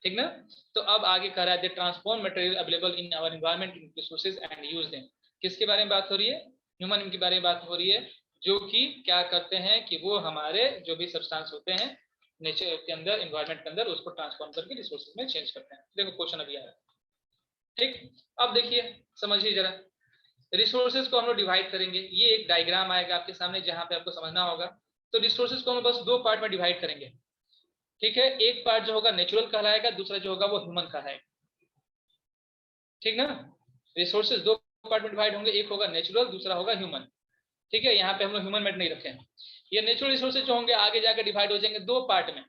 ठीक ना। तो अब आगे कह रहा है they transform material available in our environment in resources and use them. किसके बारे में बात हो रही है? ह्यूमन के बारे में बात हो रही है, जो कि क्या करते हैं कि वो हमारे जो भी सब्सटेंस होते हैं नेचर के अंदर, एनवायरनमेंट के अंदर, उसको ट्रांसफॉर्म करके रिसोर्सेज में चेंज करते हैं। देखो क्वेश्चन अभी आया। ठीक, अब देखिए समझिए जरा, रिसोर्सेज को हम लोग डिवाइड करेंगे। ये एक डायग्राम आएगा आपके सामने जहां पे आपको समझना होगा। तो रिसोर्सेज को हम बस दो पार्ट में डिवाइड करेंगे। ठीक है, एक पार्ट जो होगा नेचुरल कहलाएगा, दूसरा जो होगा वो ह्यूमन कहलाएगा। ठीक ना। रिसोर्सेज दो पार्ट में डिवाइड होंगे, एक होगा नेचुरल, दूसरा होगा ह्यूमन। ठीक है, यहाँ पे हम लोग ह्यूमन मेड नहीं रखे हैं। ये नेचुरल रिसोर्सेज जो होंगे आगे जाकर डिवाइड हो जाएंगे दो पार्ट में।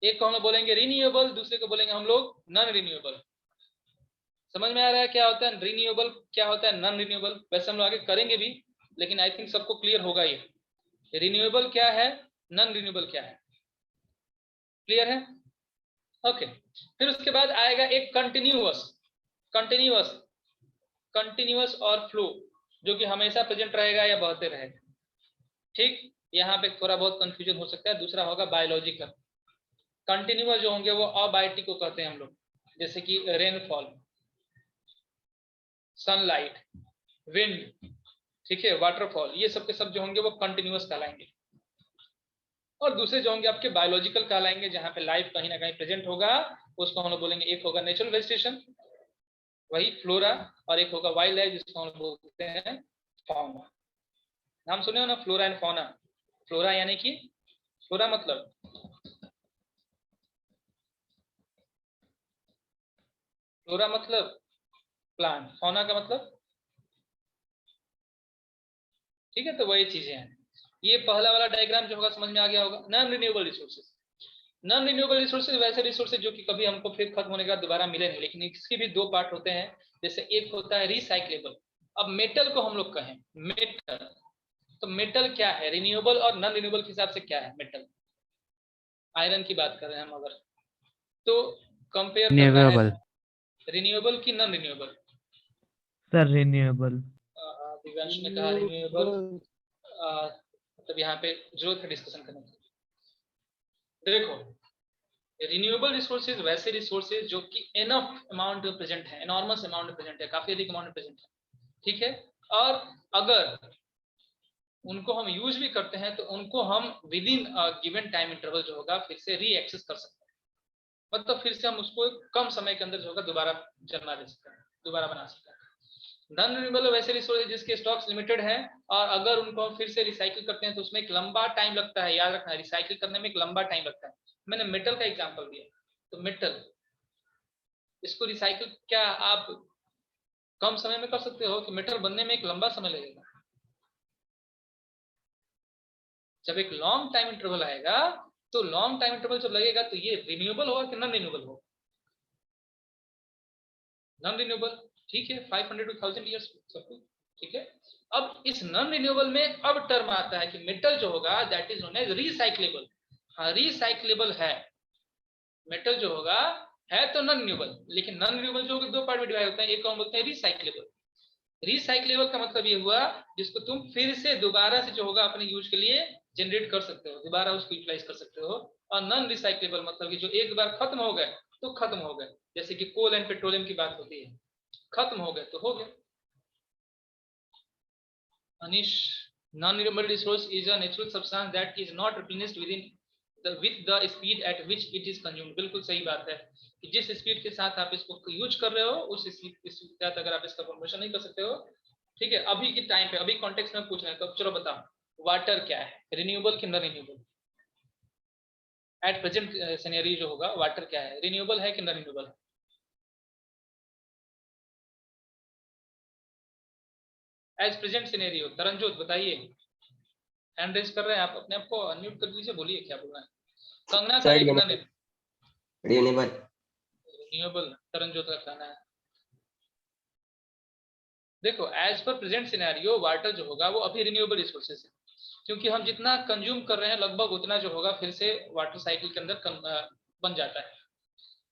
एक को हम लोग बोलेंगे रिन्यूएबल, दूसरे को बोलेंगे हम लोग नॉन रिन्यूएबल। समझ में आ रहा है क्या होता है रिन्यूएबल, क्या होता है नॉन रिन्यूएबल? वैसे हम लोग आगे करेंगे भी, लेकिन आई थिंक सबको क्लियर होगा ये रिन्यूएबल क्या है, नॉन रिन्यूएबल क्या है। क्लियर है? ओके। फिर उसके बाद आएगा एक कंटिन्यूअस और फ्लो, जो कि हमेशा प्रेजेंट रहेगा या बहते रहेगा। ठीक, यहाँ पे थोड़ा बहुत कंफ्यूजन हो सकता है। दूसरा होगा बायोलॉजिकल। कंटिन्यूअस जो होंगे वो अबायोटिक को कहते हैं हम लोग, जैसे कि रेनफॉल, सनलाइट, विंड, ठीक है, वाटरफॉल, ये सब के सब जो होंगे वो कंटिन्यूअस कहलाएंगे। और दूसरे जो होंगे आपके बायोलॉजिकल कहलाएंगे, जहां पे लाइफ कहीं ना कहीं प्रेजेंट होगा, उसको हम लोग बोलेंगे एक होगा नेचुरल वेजिटेशन, वही फ्लोरा, और एक होगा वाइल्ड लाइफ, जिसको हम लोग बोलते हैं फौना। नाम सुने हो ना, फ्लोरा एंड फौना। फ्लोरा यानी कि फ्लोरा मतलब प्लांट, फौना का मतलब, ठीक है, तो वही चीजें हैं। ये पहला वाला डायग्राम जो होगा समझ में आ गया होगा। Non renewable resources, non renewable resources वैसे रिसोर्सेज जो कि कभी हमको फिर खत्म होने के बाद दोबारा मिले नहीं, लेकिन इसके भी दो पार्ट होते हैं। जैसे एक होता है रिसाइक्लेबल। अब मेटल को हम लोग कहें मेटल, तो मेटल क्या है? रिन्यूएबल और नॉन रिन्यूएबल के हिसाब से क्या है मेटल? आयरन की बात कर रहे हैं हम अगर, तो कंपेयर करना है रिन्यूएबल। रिन्यूएबल की non renewable. Sir renewable. Divyansh ने कहा रिन्यूएबल, मतलब यहाँ पे जरूरत है डिस्कशन करने की। देखो, रिन्यूएबल रिसोर्सेज वैसे रिसोर्सेज जो कि एनफ अमाउंट में प्रेजेंट है, एनॉर्मस अमाउंट में प्रेजेंट है, काफी अधिक अमाउंट में प्रेजेंट है। ठीक है, और अगर उनको हम यूज भी करते हैं तो उनको हम with in given time interval जो होगा फिर से री एक्सेस कर सकते हैं। मतलब फिर से हम उसको कम समय के अंदर जो होगा दोबारा जन्म दे सकते हैं, दोबारा बना सकते हैं। नॉन रिन्यूएबल वैसे रिसोर्स है जिसके स्टॉक्स लिमिटेड है, और अगर उनको हम फिर से रिसाइकिल करते हैं तो उसमें एक लंबा टाइम लगता है। याद रखना, रिसाइकिल करने में एक लंबा टाइम लगता है। मैंने मेटल का एग्जांपल दिया, तो मेटल, इसको रिसाइकिल क्या आप कम समय में कर सकते हो कि मेटल बनने में एक लंबा समय लगेगा? जब एक लॉन्ग टाइम इंटरवल आएगा, तो लॉन्ग टाइम इंटरवल जब लगेगा तो ये रिन्यूएबल होगा कि नॉन रिन्यूएबल होगा? Non renewable. ठीक है, 500 to 1000 ईयर्स सब कुछ ठीक है। अब इस नॉन रिन्यूएबल में अब टर्म आता है कि मेटल जो होगा that is known as recyclable. हाँ, रिसाइक्लेबल है मेटल जो होगा, है तो नॉन रिन्यूएबल, लेकिन नॉन रिन्यूएबल जो दो पार्ट में डिवाइड होता है, एक को हम बोलते हैं रिसाइक्लेबल। रिसाइक्लेबल का मतलब ये हुआ जिसको तुम फिर से दोबारा से जो होगा अपने यूज के लिए जनरेट कर सकते हो, दोबारा उसको यूटिलाइज कर सकते हो। और नॉन रिसाइक्लेबल मतलब कि जो एक बार खत्म हो गए तो खत्म हो गए, जैसे कि कोल एंड पेट्रोलियम की बात होती है, खत्म हो गए तो हो गए। Anish, non renewable resource is a natural substance that is not replenished with the speed at which it is consumed. बिल्कुल सही बात है कि जिस स्पीड के साथ आप इसको यूज कर रहे हो उस स्पीड के साथ अगर आप इसका फॉर्मेशन नहीं कर सकते हो। ठीक है, अभी के टाइम पे, अभी कॉन्टेक्स्ट में पूछ रहे हैं, तो चलो बताओ, वाटर क्या है, रिन्यूएबल कि non renewable? At present scenario जो होगा वाटर क्या है, रिन्यूएबल है कि non renewable? As present scenario, Taranjot बताइए, हैंड रेज कर रहे हैं आप, अपने आप को अनम्यूट कर दीजिए, बोलिए क्या बोलना है। कंगना का एक नॉन रिन्यूएबल। रिन्यूएबल, तरनजोत का कहना है। देखो एज पर प्रेजेंट सिनेरियो वाटर जो होगा वो अभी रिन्यूएबल रिसोर्सेज है, क्योंकि हम जितना कंज्यूम कर रहे हैं लगभग उतना जो होगा फिर से वाटर साइकिल के अंदर बन जाता है।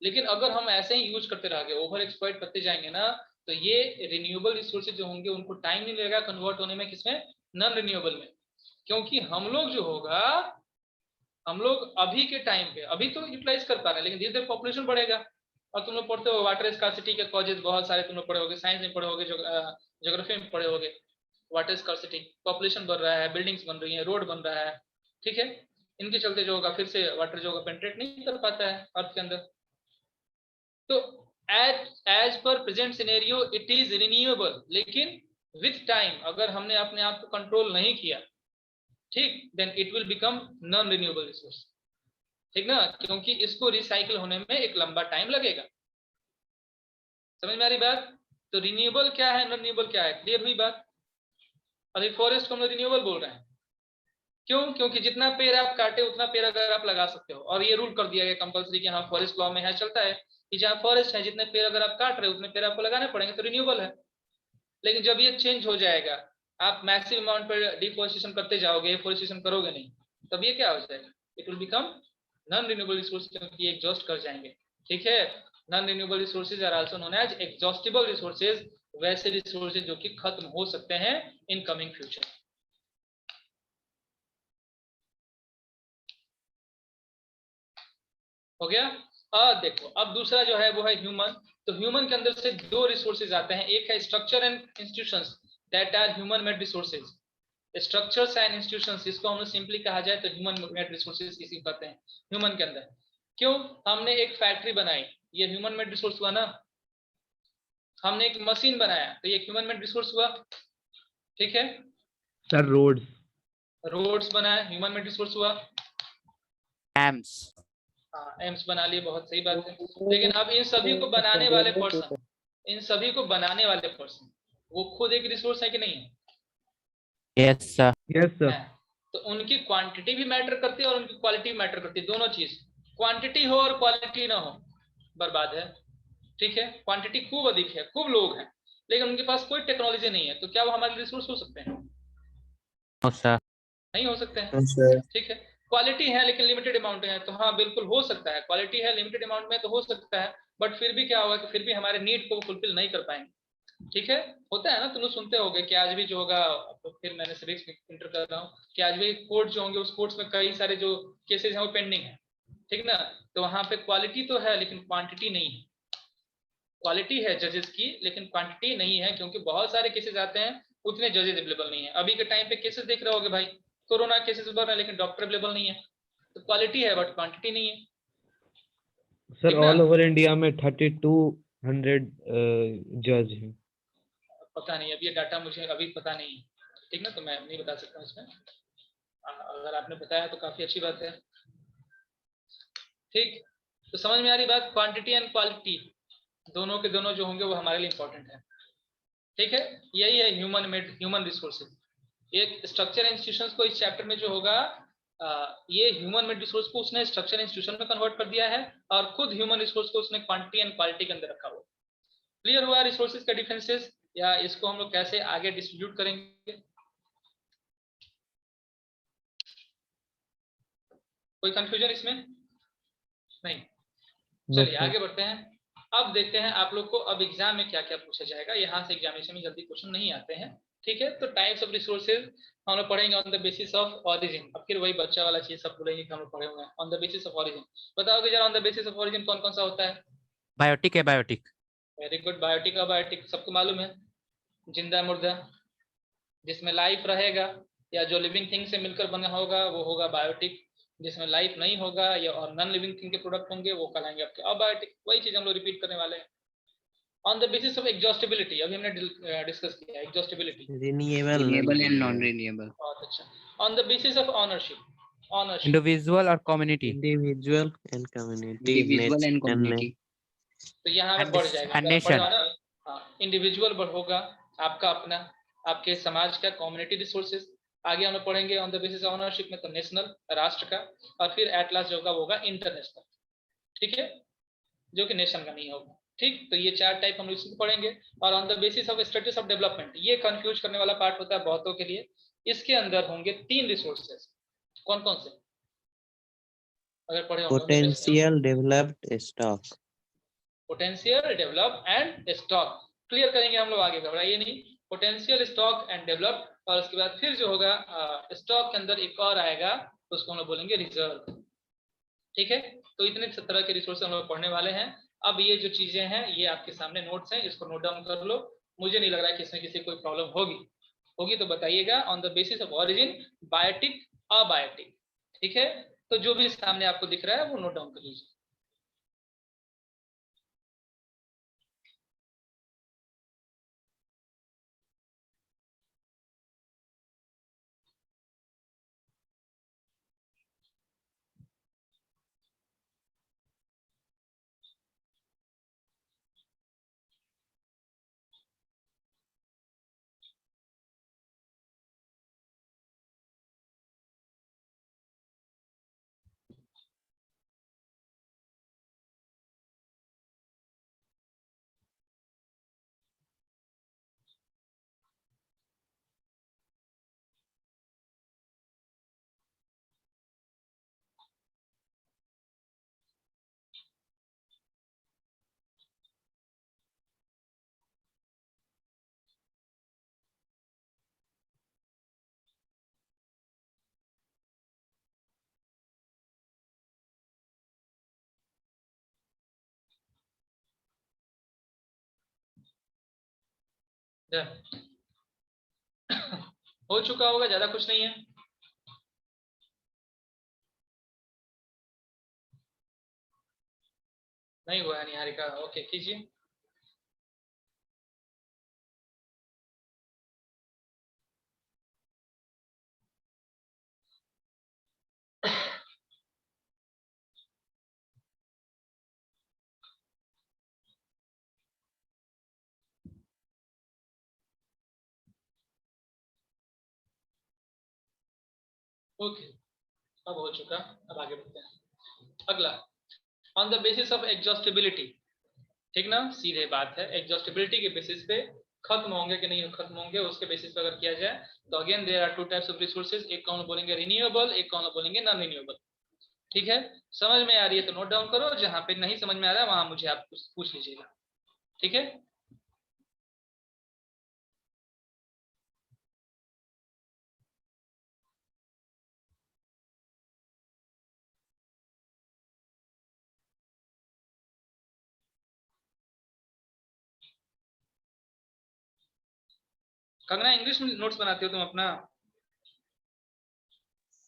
लेकिन अगर हम ऐसे ही यूज करते रहेंगे, ओवर एक्सप्लॉइट करते जाएंगे ना, तो ये रिन्यूएबल रिसोर्सेज जो होंगे उनको टाइम नहीं लगेगा कन्वर्ट होने में, किसमें, नॉन रिन्यूएबल में। क्योंकि हम लोग जो होगा, हम लोग अभी के टाइम पे अभी तो यूटिलाइज कर पा रहे हैं, लेकिन धीरे धीरे पॉपुलेशन बढ़ेगा। और तुम लोग पढ़ते हो वाटर स्कार्सिटी के कॉजेज बहुत सारे तुम लोग पढ़े होगे, साइंस में पढ़े होगे, ज्योग्राफी में पढ़े होगे। वाटर स्कार्सिटी, पॉपुलेशन बढ़ रहा है, बिल्डिंग्स बन रही है, रोड बन रहा है, ठीक है, इनके चलते जो होगा फिर से वाटर जो होगा पेंट्रेट नहीं कर पाता है अर्थ के अंदर। तो एज पर present scenario it is renewable, लेकिन विथ टाइम अगर हमने अपने आप को कंट्रोल नहीं किया, ठीक, then it will become non renewable resource, ठीक ना, क्योंकि इसको रिसाइकिल होने में एक लंबा टाइम लगेगा। समझ में आ रही बात? तो रिन्यूएबल क्या है, नॉन रिन्यूएबल क्या है, क्लियर हुई बात? अभी फॉरेस्ट को हम लोग रिन्यूएबल बोल रहे हैं, क्यों? क्योंकि जितना पेड़ आप काटे उतना पेड़ अगर आप लगा सकते हो, और ये रूल कर दिया गया कंपलसरी कि हाँ फॉरेस्ट लॉ में है, चलता है कि जहाँ फॉरेस्ट है जितने पेड़ अगर आप काट रहे हो उतने पेड़ आपको लगाने पड़ेंगे, तो रिन्यूएबल है। लेकिन जब ये चेंज हो जाएगा, आप मैसिव अमाउंट पर डिफॉरेस्टेशन करते जाओगे, एफॉरेस्टेशन करोगे नहीं, तब ये क्या हो जाएगा, it will become non renewable resource, क्योंकि एग्जॉस्ट कर जाएंगे, ठीक है। Non renewable resources are also known as exhaustible resources, वैसे रिसोर्सेज जो कि खत्म हो सकते हैं इन कमिंग फ्यूचर। हो गया? देखो अब दूसरा जो है वो है ह्यूमन। तो ह्यूमन के अंदर से दो रिसोर्सेज आते हैं, एक है structure and institutions that are human made resources. Structures and institutions, इसको हम सिंपली कहा जाए तो ह्यूमन मेड रिसोर्सेज इसी कहते हैं ह्यूमन के अंदर। क्यों? हमने एक फैक्ट्री बनाई, ये ह्यूमन मेड रिसोर्स हुआ ना। हमने एक मशीन बनाया, तो ये ह्यूमन मेड रिसोर्स हुआ, ठीक है। सर रोड्स बनाया, ह्यूमन मेड रिसोर्स हुआ। एम्स, हाँ एम्स बना लिए, बहुत सही बात है। लेकिन अब इन सभी को बनाने वाले पर्सन, इन सभी को बनाने वाले पर्सन वो खुद एक रिसोर्स है कि नहीं है? Yes sir, yes sir. है। तो उनकी क्वांटिटी भी मैटर करती है और उनकी क्वालिटी भी मैटर करती है, दोनों चीज। क्वांटिटी हो और क्वालिटी ना हो, बर्बाद है, ठीक है। क्वांटिटी खूब अधिक है, खूब लोग हैं, लेकिन उनके पास कोई टेक्नोलॉजी नहीं है, तो क्या वो हमारे रिसोर्स हो सकते हैं? नो सर, नहीं हो सकते हैं, ठीक है। क्वालिटी है लेकिन लिमिटेड अमाउंट है, तो हाँ बिल्कुल हो सकता है, क्वालिटी है लिमिटेड अमाउंट में तो हो सकता है, बट फिर भी क्या होगा कि फिर भी हमारे नीड को फुलफिल नहीं कर पाएंगे, ठीक है। होता है ना, तुम लोग सुनते होगे कि आज भी जो होगा, तो फिर मैंने सिविक्स इंटर कर रहा हूँ, कि आज भी कोर्ट जो होंगे उस कोर्ट्स में कई सारे जो केसेज हैं वो पेंडिंग है, ठीक ना। तो वहां पे क्वालिटी तो है लेकिन क्वांटिटी नहीं है। क्वालिटी है जजेस की लेकिन क्वांटिटी नहीं है, क्योंकि बहुत सारे केसेस आते हैं, उतने जजेस अवेलेबल नहीं है। अभी के टाइम पे केसेस देख रहे होगे भाई, कोरोना केसेस बढ़ रहे हैं लेकिन डॉक्टर अवेलेबल नहीं है। तो क्वालिटी है बट क्वांटिटी नहीं है। सर ऑल ओवर इंडिया में 3200 जज हैं। पता नहीं, अभी ये डाटा मुझे अभी पता नहीं, ठीक ना, तो मैं नहीं बता सकता हूँ इसमें। अगर आपने बताया तो काफी अच्छी बात है, ठीक। तो समझ में आ रही बात, क्वांटिटी एंड क्वालिटी दोनों के दोनों जो होंगे वो हमारे लिए इंपॉर्टेंट है, ठीक है। यही है ह्यूमन मेड, ह्यूमन रिसोर्सेज। एक स्ट्रक्चर इंस्टीट्यूशंस को इस चैप्टर में जो होगा, ये ह्यूमन मेड रिसोर्स को उसने स्ट्रक्चर इंस्टीट्यूशन में कन्वर्ट कर दिया है, और खुद ह्यूमन रिसोर्स को उसने क्वांटिटी एंड क्वालिटी के अंदर रखा हुआ। क्लियर हुआ रिसोर्सेज का डिफरेंसेस, या इसको हम लोग कैसे आगे डिस्ट्रीब्यूट करेंगे? कोई कंफ्यूजन इसमें? नहीं। चलिए आगे बढ़ते हैं। अब देखते हैं आप लोग को अब एग्जाम में क्या क्या पूछा जाएगा। यहाँ से एग्जामिनेशन में जल्दी क्वेश्चन नहीं आते हैं, ठीक है। तो टाइप्स ऑफ रिसोर्सेज हम लोग पढ़ेंगे on the basis of origin. अब फिर वही बच्चा वाला चीज सब बोलेंगे कि हम लोग पढ़े हुए हैं on the basis of origin. बताओगे जरा on the basis of origin कौन कौन सा होता है? बायोटिक है, बायोटिक। Very good. बायोटिक का बायोटिक सबको मालूम है, जिंदा मुर्दा, जिसमें लाइफ रहेगा या जो लिविंग थिंग से मिलकर बना होगा वो होगा बायोटिक। जिसमें लाइफ नहीं होगा या और नॉन लिविंग थिंग के प्रोडक्ट होंगे वो कहलाएंगे आपके अबायोटिक। वही चीज हम लोग रिपीट करने वाले हैं। On the basis of exhaustibility अभी हमने डिस्कस किया exhaustibility, renewable and non renewable. बहुत अच्छा। On the basis of ownership, ownership individual और कम्युनिटी। Individual and community. तो यहाँ में बढ़ जाएगा, and nation. हाँ इंडिविजुअल होगा आपका अपना, आपके समाज का, कम्युनिटी रिसोर्सेज। आगे हम लोग पढ़ेंगे on the basis of ownership में तो नेशनल, राष्ट्र का, और फिर एट लास्ट जो होगा वो होगा इंटरनेशनल, ठीक है, जो कि नेशन का नहीं होगा। ठीक, तो ये 4 टाइप हम इसी को पढ़ेंगे। और on the basis of status of development, ये कंफ्यूज करने वाला पार्ट होता है बहुतों के लिए। इसके अंदर होंगे 3 रिसोर्सेज। कौन कौन से, अगर पढ़े हम लोग तो Potential developed stock. Potential, develop and stock, clear करेंगे हम लोग आगे, घबराइए नहीं। पोटेंशियल, स्टॉक एंड डेवलप, और उसके बाद फिर जो होगा स्टॉक के अंदर एक और आएगा, उसको हम लोग बोलेंगे रिजर्व। ठीक है, तो इतने तरह के रिसोर्स हम लोग पढ़ने वाले हैं। अब ये जो चीजें हैं ये आपके सामने नोट्स हैं, इसको नोट डाउन कर लो। मुझे नहीं लग रहा है कि इसमें किसी कोई प्रॉब्लम होगी तो बताइएगा। On the basis of origin, biotic, abiotic, ठीक है। तो जो भी सामने आपको दिख रहा है वो नोट डाउन कर लीजिए। हो चुका होगा, ज्यादा कुछ नहीं है। नहीं हुआ है निहारिका, ओके कीजिए। ओके, अब हो चुका, अब आगे बढ़ते हैं। अगला, on the basis of exhaustibility, ठीक ना, सीधे बात है। एग्जॉस्टिबिलिटी के बेसिस पे खत्म होंगे कि नहीं खत्म होंगे, उसके बेसिस पे अगर किया जाए तो again there are 2 types of resources, एक कौन बोलेंगे रिन्यूएबल, एक कौन बोलेंगे नॉन रिन्यूएबल। ठीक है, समझ में आ रही है तो नोट डाउन करो, जहां पे नहीं समझ में आ रहा है वहां मुझे आप पूछ लीजिएगा। ठीक है, कंगना इंग्लिश में नोट्स बनाते हो तुम अपना?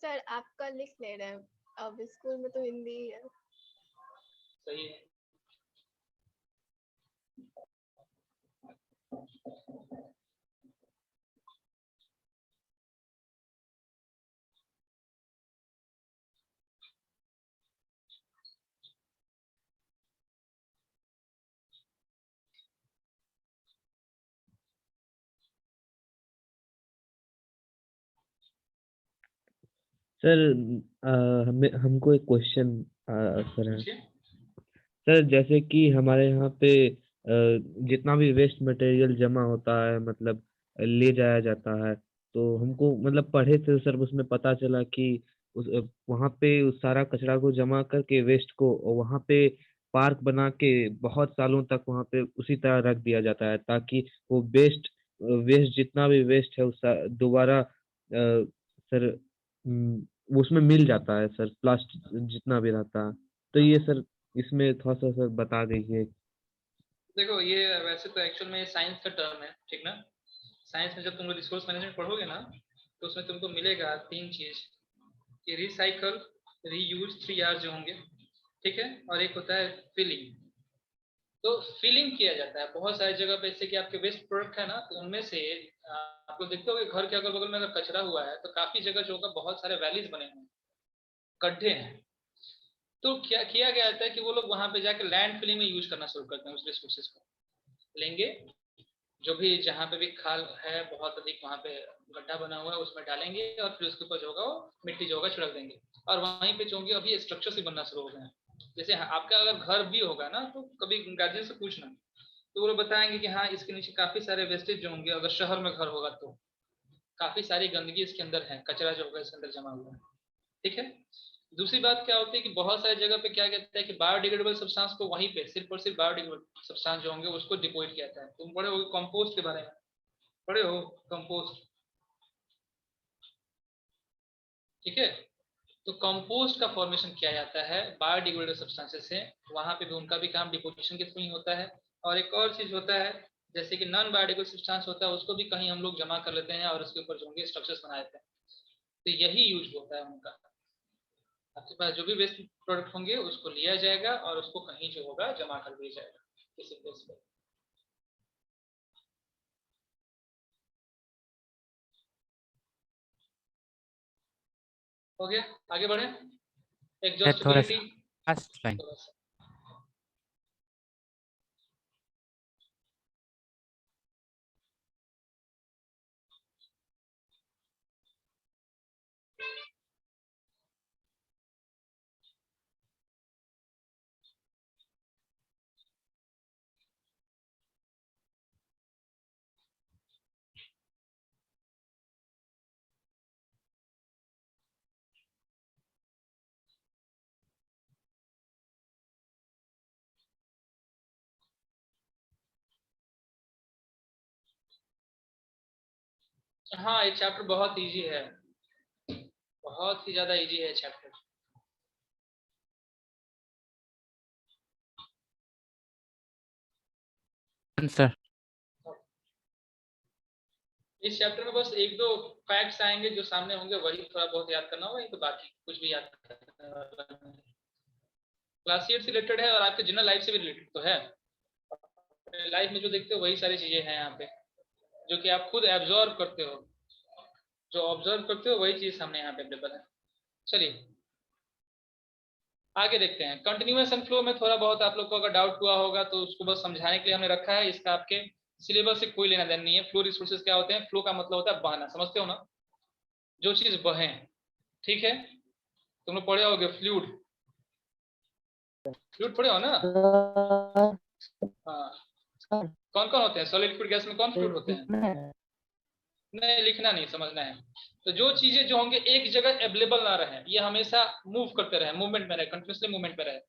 सर आपका लिख ले रहे हैं, अब स्कूल में तो हिंदी ही है। सही है। सर हमें हमको एक क्वेश्चन सर है। पूछिए। सर जैसे कि हमारे यहाँ पे जितना भी वेस्ट मटेरियल जमा होता है मतलब ले जाया जाता है, तो हमको मतलब पढ़े थे सर, उसमें पता चला कि उस वहाँ पे उस सारा कचरा को जमा करके वेस्ट को वहाँ पे पार्क बना के बहुत सालों तक वहाँ पे उसी तरह रख दिया जाता है, ताकि वो वेस्ट वेस्ट जितना भी वेस्ट है उस दोबारा सर उसमें मिल जाता है सर, प्लास्टिक जितना भी रहता है। तो ये सर इसमें थोड़ा सा सर बता दीजिए। देखो ये वैसे तो एक्चुअल में साइंस का टर्म है, ठीक ना। साइंस में जब तुम रिसोर्स मैनेजमेंट पढ़ोगे ना, तो उसमें तुमको मिलेगा 3 चीज, कि रिसाइकल, रीयूज, 3 R जो होंगे, ठीक है। और एक होता है फिलिंग। तो फिलिंग किया जाता है बहुत सारी जगह पे, जैसे कि आपके वेस्ट प्रोडक्ट है ना, तो उनमें से आप लोग देखते होगे घर के अगल बगल में अगर कचरा हुआ है तो काफी जगह जो होगा बहुत सारे वैलीज बने हुए हैं, गड्ढे हैं। तो क्या किया गया था कि वो लोग वहां पे जाके लैंड फिलिंग में यूज करना शुरू करते हैं। उस रिसोर्सेज को लेंगे, जो भी जहाँ पे भी खाल है बहुत अधिक, वहां पे गड्ढा बना हुआ है उसमें डालेंगे, और फिर उसके ऊपर जो होगा वो मिट्टी जो होगा छिड़क देंगे, और वहीं पे जो होंगे अभी स्ट्रक्चर से बनना शुरू हो गए हैं। जैसे आपका अगर घर भी होगा ना, तो कभी गार्जियन से पूछना, तो वो लोग बताएंगे कि हाँ इसके नीचे काफी सारे वेस्टेज जो होंगे, अगर शहर में घर होगा तो काफी सारी गंदगी इसके अंदर है, कचरा जो होगा इसके अंदर जमा हुआ है। ठीक है। दूसरी बात क्या होती है कि बहुत सारी जगह पे क्या कहता है कि बायोडिग्रेडेबल सब्सटेंस को वहीं पे सिर्फ और सिर्फ बायोडिग्रेडेबल सब्सटेंस जो होंगे उसको डिपोजिट किया जाता है। तुम पढ़े हो कंपोस्ट के बारे में, पढ़े हो कंपोस्ट? ठीक है। तो कंपोस्ट का फॉर्मेशन किया जाता है बायोडिग्रेडेबल सब्सटेंसेस से, वहां पे भी उनका भी काम डिपोजिशन के थ्रू ही होता है। और एक और चीज होता है जैसे कि नॉन बायोडिग्रेडेबल सब्सटेंस होता है, उसको भी कहीं हम लोग जमा कर लेते हैं और उसके ऊपर जो होंगे स्ट्रक्चर्स बना देते हैं। तो यही यूज होता है उनका। आपके पास जो भी वेस्ट प्रोडक्ट होंगे उसको लिया जाएगा और उसको कहीं जो होगा जमा कर दिया जाएगा किसी प्लेस पे। हो गया, आगे बढ़े। सर थोड़ा एग्जॉस्टिबिलिटी, सा लास्ट लाइन। हाँ ये चैप्टर बहुत इजी है, बहुत ही ज्यादा इजी है चैप्टर। सर इस चैप्टर में बस एक दो फैक्ट्स आएंगे जो सामने होंगे, वही थोड़ा बहुत याद करना होगा, तो बाकी कुछ भी याद करने वाला नहीं। क्लास 8 से रिलेटेड है और आपके जनरल लाइफ से भी रिलेटेड तो है। लाइफ में जो देखते हो वही सारी चीजें हैं यहाँ पे, जो कि आप खुद एब्जॉर्व करते हो, जो ऑब्जर्व करते हो वही चीज सामने यहाँ पे अवेलेबल है। चलिए आगे देखते हैं। कंटिन्यूअस एंड फ्लो में थोड़ा बहुत आप लोग को अगर डाउट हुआ होगा तो उसको बस समझाने के लिए हमने रखा है, इसका आपके सिलेबस से कोई लेना देना नहीं है। फ्लो रिसोर्सेज क्या होते हैं? फ्लो का मतलब होता है बहना, समझते हो ना, जो चीज बहे। ठीक है, तुम लोग पढ़े होगे फ्लूइड, फ्लूइड पढ़े हो ना? हाँ, कौन कौन होते हैं सॉलिड लिक्विड गैस में, कौन फ्लूइड होते हैं? नहीं लिखना नहीं, समझना है। तो जो चीजें जो होंगे एक जगह अवेलेबल ना रहे, ये हमेशा मूव करते रहे, मूवमेंट में रहे, कंटिन्यूसली मूवमेंट में रहे।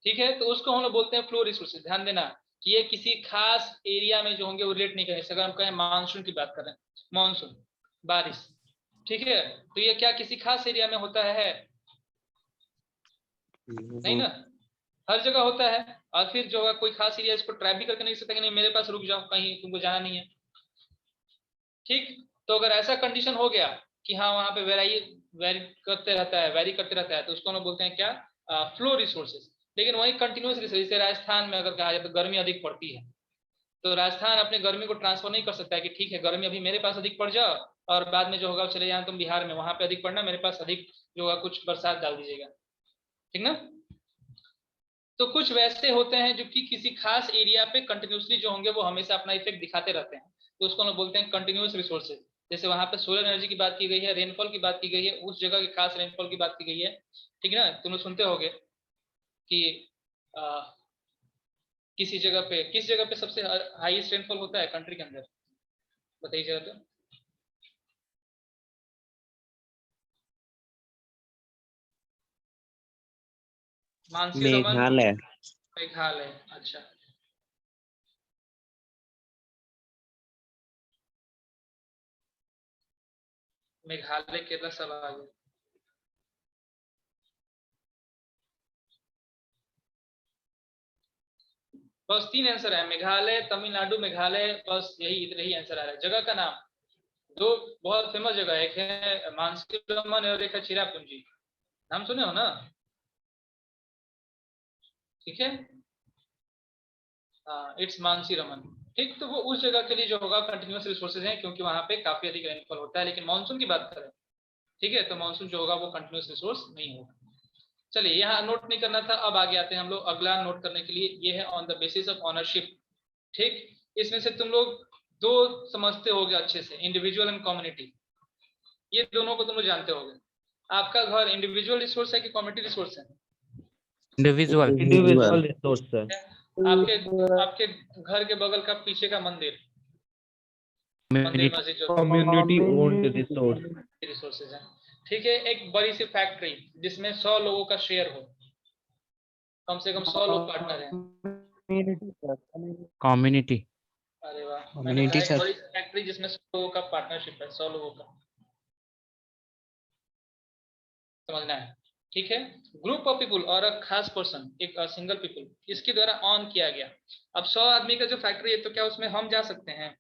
ठीक है, तो उसको हम लोग बोलते हैं फ्लो रिसोर्सेज। ध्यान देना कि ये किसी खास एरिया में जो होंगे वो रिलेट नहीं करें। अगर हम कहें मानसून की बात करें, मानसून बारिश, ठीक है, तो ये क्या किसी खास एरिया में होता है? नहीं ना, हर जगह होता है। और फिर जो है कोई खास एरिया इसको ट्रैप भी करके नहीं सकता कि नहीं मेरे पास रुक जाओ, कहीं तुमको जाना नहीं है। ठीक, तो अगर ऐसा कंडीशन हो गया कि हाँ वहां पे वेरी करते रहता है, तो उसको हम बोलते हैं क्या? Flow resources. लेकिन वही कंटिन्यूस रिसोर्स, जैसे राजस्थान में अगर कहा जाए तो गर्मी अधिक पड़ती है, तो राजस्थान अपने गर्मी को ट्रांसफर नहीं कर सकता है कि ठीक है गर्मी अभी मेरे पास अधिक पड़ जाओ और बाद में जो होगा चले जाए तुम बिहार में, वहां पे अधिक पड़ना, मेरे पास अधिक जो होगा कुछ बरसात डाल दीजिएगा। ठीक ना? तो कुछ वैसे होते हैं जो कि किसी खास एरिया पे कंटिन्यूसली जो होंगे वो हमेशा अपना इफेक्ट दिखाते रहते हैं, तो उसको हम बोलते हैं कंटिन्यूस रिसोर्सेज। जैसे वहां पे सोलर एनर्जी की बात की गई है, रेनफॉल की बात की गई है, उस जगह की खास रेनफॉल की बात की गई है। ठीक है ना? तुम लोग सुनते होगे कि आ, किस जगह पे सबसे हाईएस्ट रेनफॉल होता है कंट्री के अंदर, बताइए जरा तो। मानसी रमन, मेघालय। मेघालय, अच्छा। मेघालय केरला सब आ गए। बस 3 आंसर है, मेघालय, तमिलनाडु, मेघालय, बस यही इतने ही आंसर आ रहा है। जगह का नाम दो बहुत फेमस जगह है, एक है मानसी रमन और एक है चिरापुंजी, नाम सुने हो ना? ठीक है, हाँ इट्स मानसी रमन। ठीक, तो वो उस जगह के लिए जो होगा कंटिन्यूस रिसोर्सेज हैं, क्योंकि वहां पे काफी अधिक रेनफॉल होता है। लेकिन मानसून की बात करें, ठीक है, तो मानसून जो होगा वो कंटिन्यूस रिसोर्स नहीं होगा। चलिए यहाँ नोट नहीं करना था, अब आगे आते हैं हम लोग अगला नोट करने के लिए। ये है on the basis of ownership. ठीक, इसमें से तुम लोग दो समझते होगे अच्छे से, इंडिविजुअल एंड कम्युनिटी। ये दोनों को तुम लोग जानते होगे। आपका घर इंडिविजुअल रिसोर्स है कि कम्युनिटी रिसोर्स है? Individual individual resource sir. आपके आपके घर के बगल का पीछे का मंदिर मस्जिद जो कम्युनिटी ओन्ड रिसोर्स। रिसोर्सेज है, ठीक है। एक बड़ी सी फैक्ट्री जिसमें 100 लोगों का शेयर हो, कम से कम 100 लोग पार्टनर हैं। कम्युनिटी। अरे वाह, मैंने Community, कहा एक sir. बड़ी फैक्ट्री जिसमें 100 लोगों का पार्टनरशिप है, 100 लोगों का, समझना है, ठीक है। ग्रुप ऑफ पीपल और अ खास पर्सन, एक सिंगल पीपल, इसके द्वारा ऑन किया गया। अब 100 आदमी का जो फैक्ट्री है, तो क्या उसमें हम जा सकते हैं?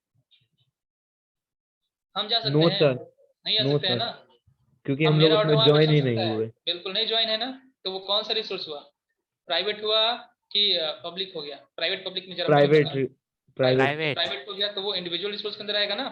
हम जा सकते नो हैं? सर, नहीं जा नो सकते हैं सर, ना। क्योंकि अब हम लोग मेरा ऑर्डर उसमें वहां पे ज्वाइन चल ही सकता नहीं है? हुए। बिल्कुल नहीं ज्वाइन है ना। तो वो कौन सा रिसोर्स हुआ? प्राइवेट हुआ कि पब्लिक हो गया? प्राइवेट पब्लिक में जरा प्राइवेट प्राइवेट। प्राइवेट हो गया, तो वो इंडिविजुअल रिसोर्स के अंदर आएगा ना।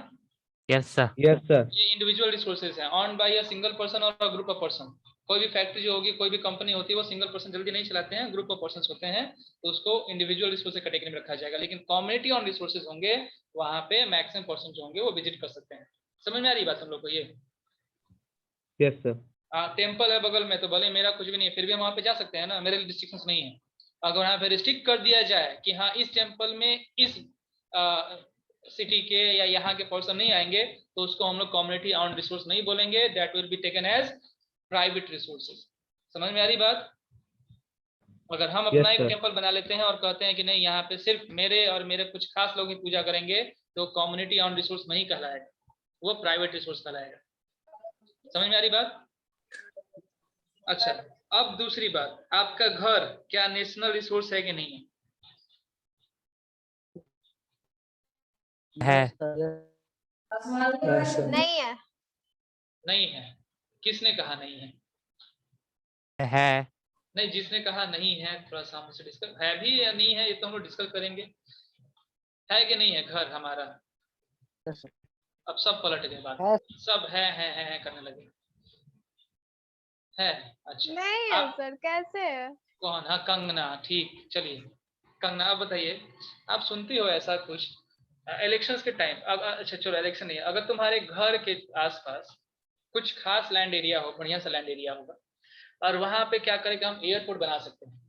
Yes sir. Yes sir. ये इंडिविजुअल रिसोर्सेज हैं, owned by a single person और अ ग्रुप ऑफ पर्सन। कोई भी फैक्ट्री जो होगी, कोई भी कंपनी होती है, वो सिंगल पर्सन जल्दी नहीं चलाते हैं, ग्रुप ऑफ पर्सन होते हैं, तो उसको इंडिविजुअल रिसोर्स कैटेगरी में रखा जाएगा। लेकिन कम्युनिटी ऑन रिसोर्सेज होंगे, वहां पे मैक्सिमम पर्सन जो होंगे वो विजिट कर सकते हैं। समझ में आ रही बात हम लोग को? ये यस सर। टेम्पल है बगल में, तो भले मेरा कुछ भी नहीं है, फिर भी हम वहां पे जा सकते हैं ना, मेरे लिए रिस्ट्रिक्शंस नहीं है। अगर वहां पे रिस्ट्रिक्ट कर दिया जाए कि हाँ इस टेम्पल में इस सिटी के या यहाँ के पर्सन नहीं आएंगे, तो उसको हम लोग कम्युनिटी ऑन रिसोर्स नहीं बोलेंगे, that will be taken as private resources. समझ में आ रही बात? अगर हम अपना एक टेम्पल बना लेते हैं और कहते हैं कि नहीं, यहाँ पे सिर्फ मेरे और मेरे कुछ खास लोग ही पूजा करेंगे, तो कम्युनिटी ऑन रिसोर्स नहीं कहलाएगा, वो प्राइवेट रिसोर्स कहलाएगा। समझ में आ रही बात? अच्छा, अब दूसरी बात, आपका घर क्या नेशनल रिसोर्स है कि नहीं है? है। नहीं है। नहीं है। किसने कहा नहीं है? है। नहीं, जिसने कहा नहीं है थोड़ा सा हमसे डिस्कस, है भी या नहीं है ये तो हम लोग डिस्कस करेंगे। है कि नहीं है घर हमारा? अब सब पलट गए बात, सब है करने लगे। है? अच्छा, नहीं है आप सर, कैसे है? कौन? हाँ, कंगना, ठीक, चलिए कंगना आप बताइए, आप सुनती हो ऐसा कुछ इलेक्शंस के टाइम? अब अच्छा चलो, इलेक्शन नहीं है, अगर तुम्हारे घर के आसपास कुछ खास लैंड एरिया हो, बढ़िया सा लैंड एरिया होगा, और वहां पे क्या करेगा, हम एयरपोर्ट बना सकते हैं,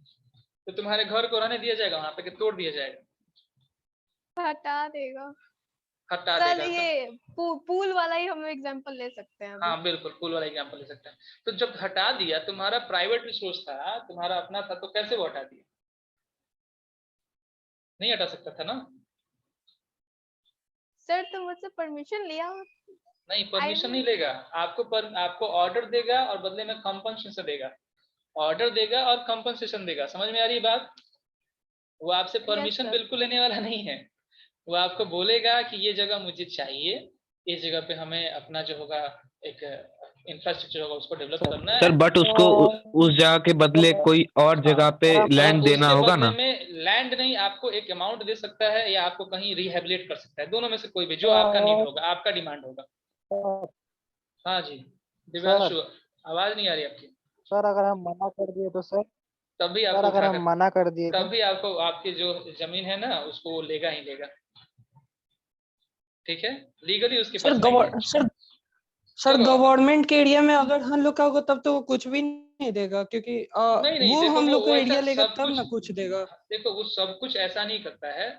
तो तुम्हारे घर को रहने दिया जाएगा वहां पे कि तोड़ दिया जाएगा? हटा देगा हटा सर। देगा। ये पूल वाला ही हम एग्जांपल ले सकते हैं अभी। हाँ बिल्कुल, पुल वाला एग्जाम्पल ले सकते हैं। तो जब हटा दिया, तुम्हारा प्राइवेट रिसोर्स था, तुम्हारा अपना था, तो कैसे वो हटा दिया? नहीं हटा सकता था ना। सर तो मुझसे परमिशन लिया। नहीं, परमिशन नहीं लेगा, आपको ऑर्डर देगा और बदले में कंपनसेशन देगा। ऑर्डर देगा और कंपनसेशन देगा। समझ में आ रही है बात? वो आपसे परमिशन बिल्कुल लेने वाला नहीं है। वो आपको बोलेगा कि ये जगह मुझे चाहिए, इस जगह पे हमें अपना जो होगा एक इंफ्रास्ट्रक्चर होगा उसको डेवलप करना है। सर बट उसको उस जगह के बदले कोई और जगह पे लैंड देना होगा ना। में लैंड नहीं, आपको एक अमाउंट दे सकता है, या आपको कहीं रिहेबिलिट कर सकता है, दोनों में से कोई भी, जो आपका नीड होगा, आपका डिमांड होगा। हाँ जी दिव्यांशु, आवाज नहीं आ रही आपकी। सर अगर हम मना कर दिए तो सर? तभी सर आपको अगर उठाकर, हम मना कर दिए तो? तभी आपको आपकी जो जमीन है ना उसको वो लेगा ही लेगा, ठीक है, लीगली उसके पास नहीं है। सर देखो, गवर्नमेंट के एरिया में अगर हम लोग का होगा तब तो वो कुछ भी नहीं देगा, क्योंकि नहीं वो देखो, हम लोग वो का ऐसा एरिया लेगा सब तब कुछ, ना कुछ देगा। देखो वो सब कुछ ऐसा नहीं करता है।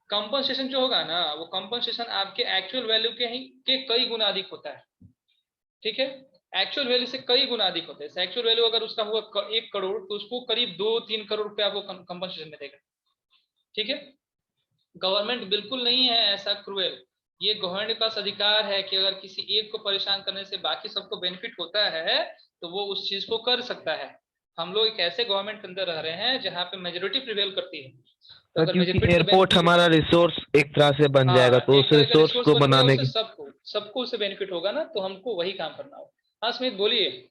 कंपनसेशन जो होगा ना, वो कंपनसेशन आपके एक्चुअल वैल्यू के कई गुना अधिक होता है, ठीक है। एक्चुअल वैल्यू से कई गुना अधिक होता है। एक्चुअल वैल्यू अगर उसका हुआ 1 करोड़, तो उसको करीब 2-3 करोड़ रुपया आपको कंपनसेशन में देगा, ठीक है। गवर्नमेंट बिल्कुल नहीं है ऐसा क्रूएल। ये गवर्नमेंट के पास अधिकार है कि अगर किसी एक को परेशान करने से बाकी सबको बेनिफिट होता है, तो वो उस चीज को कर सकता है। हम लोग एक ऐसे गवर्नमेंट के अंदर रह रहे हैं जहाँ पे मेजोरिटी प्रिवेल करती है, तो अगर क्योंकि मेजोरिटी एयरपोर्ट हमारा रिसोर्स एक तरह से बन जाएगा, तो उस एक रिसोर्स रिसोर्स को बन गया, बनाने उससे की। सबको उससे बेनिफिट होगा ना, तो हमको वही काम करना होगा। हाँ स्मित बोलिए,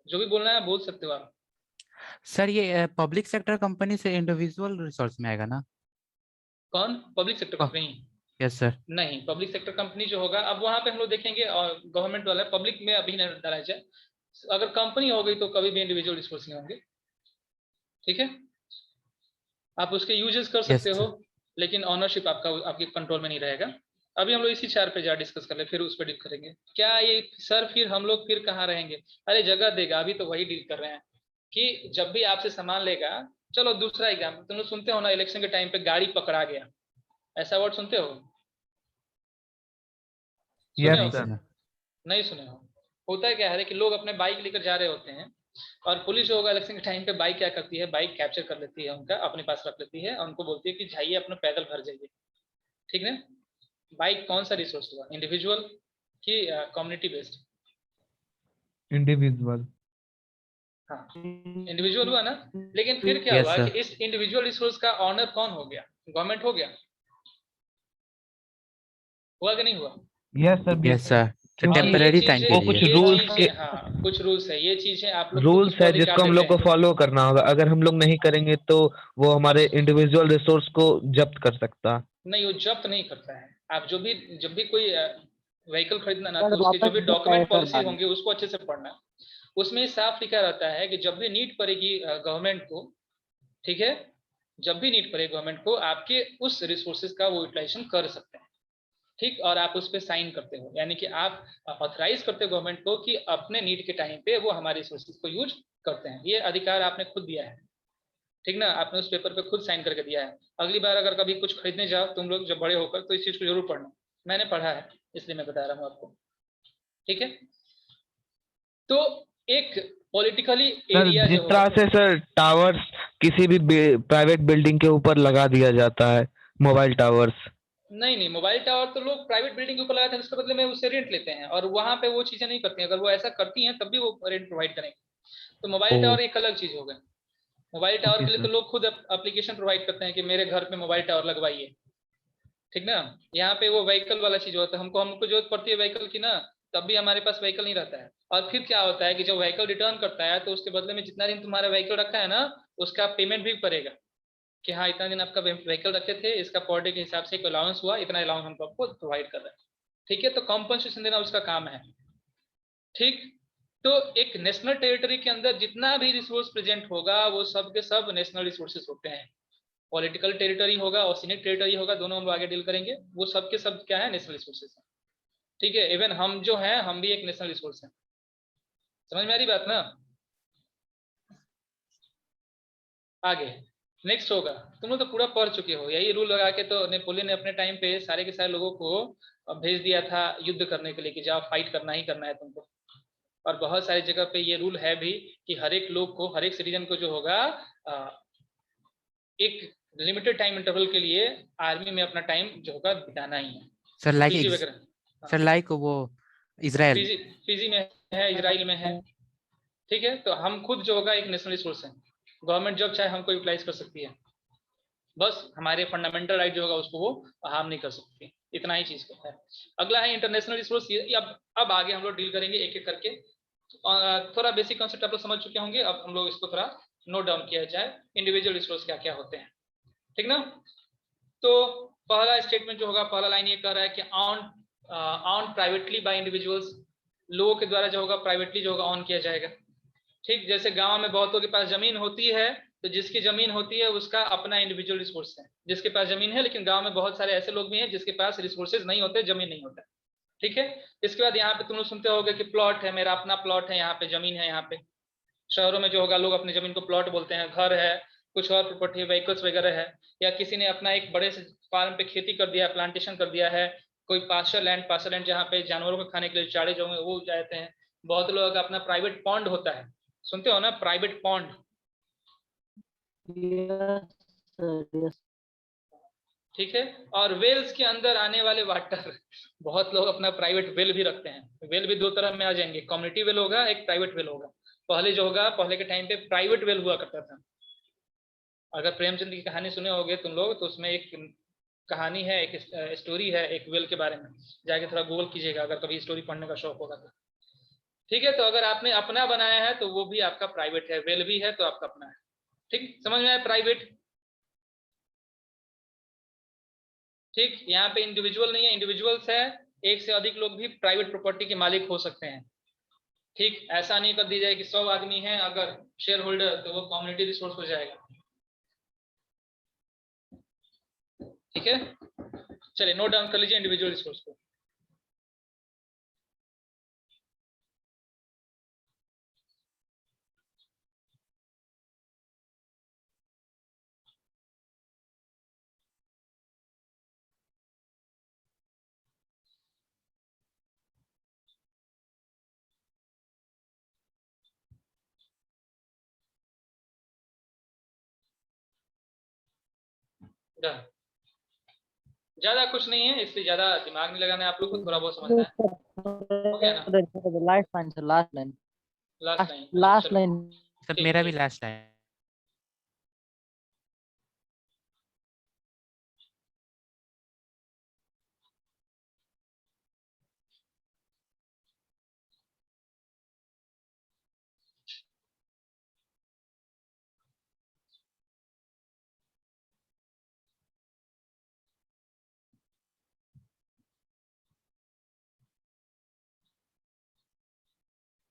जो भी बोलना है बोल सकते हो आप। सर ये पब्लिक सेक्टर कंपनी से इंडिविजुअल रिसोर्स में आएगा ना? कौन? Public sector company? Yes sir. नहीं, पब्लिक सेक्टर कंपनी जो होगा, अब वहां पे हम लोग देखेंगे, और गवर्नमेंट वाला पब्लिक में अभी नहीं डाला जाए। अगर कंपनी हो गई तो कभी भी इंडिविजुअल रिसोर्स नहीं होंगे, ठीक है। आप उसके यूजेस कर सकते हो, लेकिन ऑनरशिप आपके कंट्रोल में नहीं रहेगा। अभी हम लोग इसी 4 पे जा डिस्कस कर ले, फिर उस पर डील करेंगे। क्या ये सर फिर हम लोग फिर कहाँ रहेंगे? अरे जगह देगा, अभी तो वही डील कर रहे हैं। कि जब भी आपसे सामान लेगा, चलो दूसरा एग्जाम्पल, तुम लोग सुनते हो ना इलेक्शन के टाइम पे गाड़ी पकड़ा गया, ऐसा वर्ड सुनते हो? सुने हो? सर नहीं सुने हो? होता है क्या है कि लोग अपने बाइक लेकर जा रहे होते हैं और पुलिस जो होगा इलेक्शन के टाइम पे बाइक क्या करती है, बाइक कैप्चर कर लेती है उनका, अपने पास रख लेती है और उनको बोलती है कि जाइए अपना पैदल घर जाइए। ठीक है, बाइक कौन सा रिसोर्स हुआ, इंडिविजुअल कि कम्युनिटी बेस्ड? इंडिविजुअल। हाँ इंडिविजुअल हुआ ना, लेकिन फिर क्या यस हुआ कि सर, इस इंडिविजुअल रिसोर्स का ऑनर कौन हो गया? गवर्नमेंट हो गया, हुआ कि नहीं हुआ? Yes sir. तो और ये टेम्पररी टाइम चीजें, के वो कुछ लिए। ये रूल्स के चीजें, हाँ कुछ रूल्स है, ये चीजें आप लोग को रूल्स किसको है अधिकार जिसको हम देते लोग को हैं? फॉलो करना होगा। अगर हम लोग नहीं करेंगे तो वो हमारे इंडिविजुअल रिसोर्स को जब्त कर सकता है। नहीं, वो जब्त नहीं करता है। आप जब भी कोई व्हीकल खरीदना ना, सर तो उसके जो वापस भी जाता है डॉक्यूमेंट सर पॉलिसी गाड़ी। होंगे उसको अच्छे से पढ़ना। उसमें साफ लिखा रहता है कि जब भी नीड पड़ेगी गवर्नमेंट को, ठीक है, जब भी नीड पड़े गवर्नमेंट को, आपके उस रिसोर्सेज का वो यूटिलाइजेशन कर सकते हैं। ठीक, और आप उस पर साइन करते हो, यानी कि आप ऑथराइज करते हो गवर्नमेंट को कि अपने नीड के टाइम पे वो हमारे रिसोर्सेज को यूज करते हैं। ये अधिकार आपने खुद दिया है, ठीक ना, आपने उस पेपर पे खुद साइन करके दिया है। अगली बार अगर कभी कुछ खरीदने जाओ तुम लोग जब बड़े होकर, तो इस चीज को जरूर पढ़ना। मैंने पढ़ा है इसलिए मैं बता रहा हूँ आपको, ठीक है। तो एक पॉलिटिकली सर एरिया जिस जो तरह होगा, से सर टावर्स किसी भी प्राइवेट बिल्डिंग के ऊपर लगा दिया जाता है, मोबाइल टावर्स। नहीं नहीं, मोबाइल टावर तो लोग प्राइवेट बिल्डिंग के ऊपर लगाते हैं, उसके बदले में उससे रेंट लेते हैं, और वहां पे वो चीजें नहीं करती हैं। अगर वो ऐसा करती हैं तब भी वो रेंट प्रोवाइड करेंगे। तो मोबाइल ओ टावर एक अलग चीज हो गया। मोबाइल टावर ओके के लिए तो सर। लोग खुद एप्लीकेशन प्रोवाइड करते हैं कि मेरे घर पे मोबाइल टावर लगवाइए, ठीक ना। यहाँ पे वो व्हीकल वाला चीज होता है, हमको जरूरत पड़ती है व्हीकल की ना, तब भी हमारे पास व्हीकल नहीं रहता है। और फिर क्या होता है कि जब व्हीकल रिटर्न करता है तो उसके बदले में जितना दिन तुम्हारा व्हीकल रखा है ना, उसका पेमेंट भी करेगा कि हाँ इतना दिन आपका व्हीकल रखे थे, इसका पर डे के हिसाब से एक अलाउंस हुआ, इतना अलाउंस हमको आपको प्रोवाइड कर रहा है। ठीक है, तो कॉम्पनसेशन देना उसका काम है। ठीक, तो एक नेशनल टेरिटरी के अंदर जितना भी रिसोर्स प्रेजेंट होगा वो सब के सब नेशनल रिसोर्सेज होते हैं। पॉलिटिकल टेरिटरी होगा और सीनिक टेरिटरी होगा, दोनों हम लोग आगे डील करेंगे, वो सब के सब क्या है, नेशनल रिसोर्सेज है। ठीक है, इवन हम जो हैं हम भी एक नेशनल रिसोर्स हैं। समझ में आ रही बात ना? आगे नेक्स्ट होगा, तुम लोग तो पूरा पढ़ चुके हो, यही रूल लगा के तो नेपोलियन ने अपने टाइम पे सारे के सारे लोगों को भेज दिया था युद्ध करने के लिए कि जाओ फाइट करना ही करना है तुमको। और बहुत सारी जगह पे ये रूल है भी कि हर एक लोग को, हर एक सिटीजन को जो होगा एक लिमिटेड टाइम इंटरवल के लिए आर्मी में अपना टाइम जो होगा बिताना ही है। सर लाइक फीजी वगैरह, सर लाइक वो इजराइल। फीजी में है, इजराइल में है। ठीक है, तो हम खुद जो होगा एक नेशनल रिसोर्स है, गवर्नमेंट जब चाहे हमको यूटिलाइज कर सकती है, बस हमारे फंडामेंटल राइट जो होगा उसको वो हार्म नहीं कर सकती। इतना ही चीज है। अगला है इंटरनेशनल रिसोर्स। अब आगे हम लोग डील करेंगे एक एक करके। थोड़ा बेसिक कॉन्सेप्ट आप लोग समझ चुके होंगे, अब हम लोग इसको थोड़ा नोट डाउन किया जाए, इंडिविजुअल रिसोर्स क्या क्या होते हैं, ठीक ना। तो पहला स्टेटमेंट जो होगा, पहला लाइन ये कह रहा है कि ऑन प्राइवेटली बाय इंडिविजुअल्स, लोगों के द्वारा जो होगा प्राइवेटली जो होगा ऑन किया जाएगा। ठीक, जैसे गांव में बहुतों के पास जमीन होती है, तो जिसकी जमीन होती है उसका अपना इंडिविजुअल रिसोर्स है। जिसके पास जमीन है, लेकिन गांव में बहुत सारे ऐसे लोग भी हैं जिसके पास रिसोर्सेज नहीं होते, जमीन नहीं होता। ठीक है, इसके बाद यहाँ पे तुम लोग सुनते होगे कि प्लॉट है, मेरा अपना प्लॉट है, यहाँ पे जमीन है। यहाँ पे शहरों में जो होगा लोग अपनी जमीन को प्लॉट बोलते हैं, घर है, कुछ और प्रॉपर्टी व्हीकल्स वगैरह है, या किसी ने अपना एक बड़े से फार्म पे खेती कर दिया, प्लांटेशन कर दिया है, कोई पास्चर लैंड जहाँ पे जानवरों को खाने के लिए चारे जो वो जाते हैं। बहुत लोगों का अपना प्राइवेट पॉन्ड होता है, सुनते हो ना, प्राइवेट पॉन्ड। ठीक है, और वेल्स के अंदर आने वाले वाटर बहुत लोग अपना प्राइवेट वेल भी रखते हैं। वेल भी दो तरह में आ जाएंगे, कम्युनिटी वेल होगा, एक प्राइवेट वेल होगा। पहले जो होगा, पहले के टाइम पे प्राइवेट वेल हुआ करता था। अगर प्रेमचंद की कहानी सुने होगे तुम लोग, तो उसमें एक कहानी है, एक स्टोरी है एक वेल के बारे में, जाके थोड़ा गूगल कीजिएगा अगर कभी स्टोरी पढ़ने का शौक होगा तो। ठीक है, तो अगर आपने अपना बनाया है तो वो भी आपका प्राइवेट है, वेल भी है तो आपका अपना है। ठीक, समझ में आया प्राइवेट? ठीक, यहाँ पे इंडिविजुअल नहीं है, इंडिविजुअल्स है, एक से अधिक लोग भी प्राइवेट प्रॉपर्टी के मालिक हो सकते हैं। ठीक, ऐसा नहीं कर दी जाए कि 100 आदमी है अगर शेयर होल्डर, तो वो कम्युनिटी रिसोर्स हो जाएगा। ठीक है, चलिए नोट डाउन कर लीजिए इंडिविजुअल रिसोर्स को। डन। ज्यादा कुछ नहीं है, इसलिए ज्यादा दिमाग नहीं लगाना है, आप लोग को थोड़ा बहुत समझना है। हो गया ना? Last line sir, last line, last line, last चलो लाइन। सर ठीक मेरा भी ठीक। लास्ट है।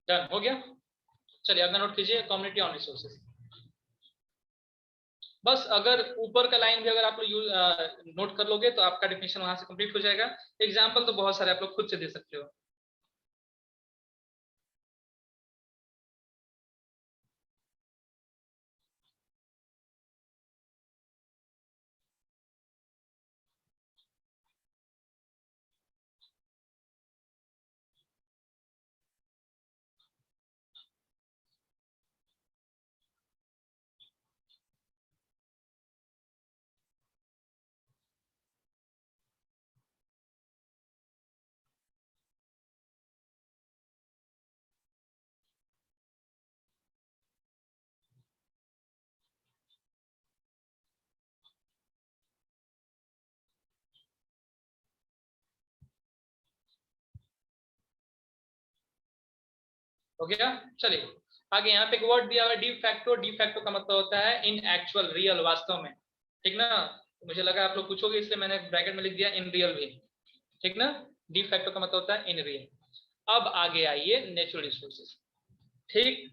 डन हो गया। चलिए अगला नोट कीजिए, कम्युनिटी ऑन रिसोर्सेज। बस अगर ऊपर का लाइन भी अगर आप लोग नोट कर लोगे तो आपका डेफिनेशन वहां से कंप्लीट हो जाएगा। एग्जाम्पल तो बहुत सारे आप लोग खुद से दे सकते हो। हो गया। चलिए आगे, यहाँ पे एक वर्ड दिया हुआ है डी फैक्टो। डी फैक्टो का मतलब होता है इन एक्चुअल, रियल, वास्तव में। ठीक ना? मुझे लगा आप लोग पूछोगे इसलिए मैंने ब्रैकेट में लिख दिया इन रियल वे। ठीक ना? डी फैक्टो का मतलब होता है इन रियल। अब आगे आइए नेचुरल रिसोर्सेज। ठीक,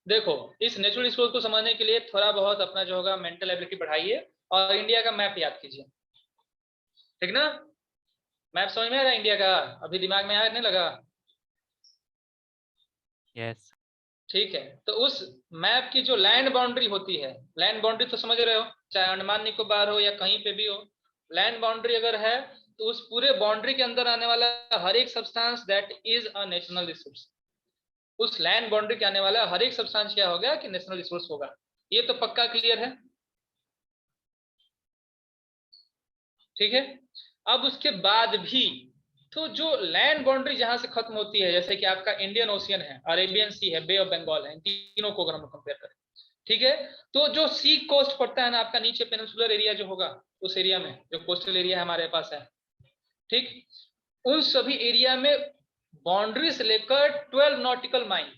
देखो इस नेचुरल रिसोर्स को समझने के लिए थोड़ा बहुत अपना जो होगा मेंटल एबिलिटी बढ़ाइए और इंडिया का मैप याद कीजिए। ठीक ना? मैप समझ में आ रहा है इंडिया का? अभी दिमाग में आया नहीं लगा? यस। ठीक है, तो उस मैप की जो लैंड बाउंड्री होती है, लैंड बाउंड्री तो समझ रहे हो, चाहे अंडमान निकोबार हो या कहीं पे भी हो, लैंड बाउंड्री अगर है तो उस पूरे बाउंड्री के अंदर आने वाला हर एक substance that is a national resource. उस लैंड बाउंड्री के आने वाला हर एक सब्सटेंस क्या हो गया कि नेशनल रिसोर्स होगा। ये तो पक्का क्लियर है? ठीक है। अब उसके बाद भी तो जो लैंड बाउंड्री जहां से खत्म होती है, जैसे कि आपका इंडियन ओशियन है, अरेबियन सी है, बे ऑफ बंगाल है, इन तीनों को अगर हम कंपेयर करें, ठीक है, तो जो सी कोस्ट पड़ता है ना आपका नीचे, पेनिनसुलर एरिया जो होगा, उस एरिया में जो कोस्टल एरिया हमारे पास है, ठीक, उन सभी एरिया में बाउंड्री से लेकर 12 नॉटिकल माइल,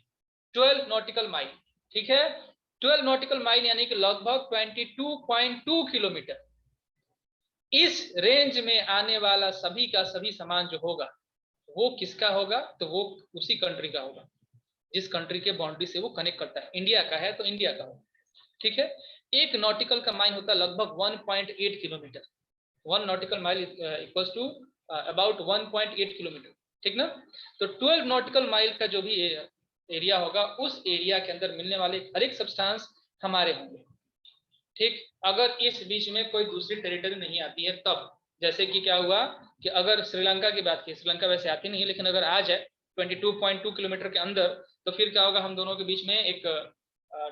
12 नॉटिकल माइल, ठीक है, 12 नॉटिकल माइल यानी कि लगभग 22.2 किलोमीटर, इस रेंज में आने वाला सभी का सभी सामान जो होगा वो किसका होगा? तो वो उसी कंट्री का होगा जिस कंट्री के बाउंड्री से वो कनेक्ट करता है। इंडिया का है तो इंडिया का होगा। ठीक है, एक नॉटिकल का माइल होता है लगभग 1.8 kilometre. 1 nautical mile equals to about 1.8 kilometre. ठीक ना? तो 12 नॉटिकल माइल का जो भी एरिया होगा, उस एरिया के अंदर मिलने वाले हर एक सब्सटेंस हमारे होंगे। ठीक, अगर इस बीच में कोई दूसरी टेरिटरी नहीं आती है तब, जैसे कि क्या हुआ कि अगर श्रीलंका की बात की, श्रीलंका वैसे आती नहीं है, लेकिन अगर आ जाए 22.2 किलोमीटर के अंदर, तो फिर क्या होगा, हम दोनों के बीच में एक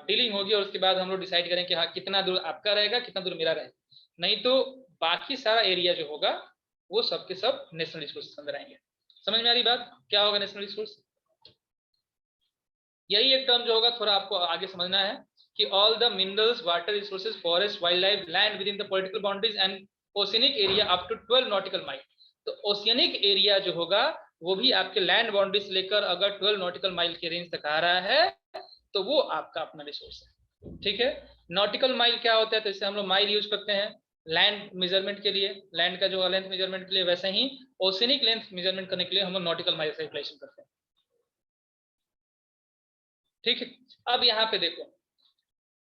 डीलिंग होगी और उसके बाद हम लोग डिसाइड करें कि हाँ कितना दूर आपका रहेगा, कितना दूर मेरा रहेगा। नहीं तो बाकी सारा एरिया जो होगा वो सब के सब नेशनल रिसोर्स के अंदर आएंगे। समझ में आ रही बात? क्या होगा नेशनल रिसोर्स? यही एक टर्म जो होगा थोड़ा आपको आगे समझना है कि all the minerals, water resources, forest, wildlife, land within the political boundaries and oceanic area up to 12 nautical mile. तो ओशियनिक एरिया जो होगा वो भी आपके लैंड बाउंड्री से लेकर अगर 12 नॉटिकल माइल के रेंज तक आ रहा है तो वो आपका अपना रिसोर्स है। ठीक है, नॉटिकल माइल क्या होता है? तो इससे हम लोग माइल यूज करते हैं लैंड मेजरमेंट के लिए, लैंड का जो लेंथ मेजरमेंट के लिए, वैसे ही ओशियनिक लेंथ मेजरमेंट करने के लिए हम लोग नॉटिकल माइल से कैलकुलेशन करते हैं। ठीक है, अब यहाँ पे देखो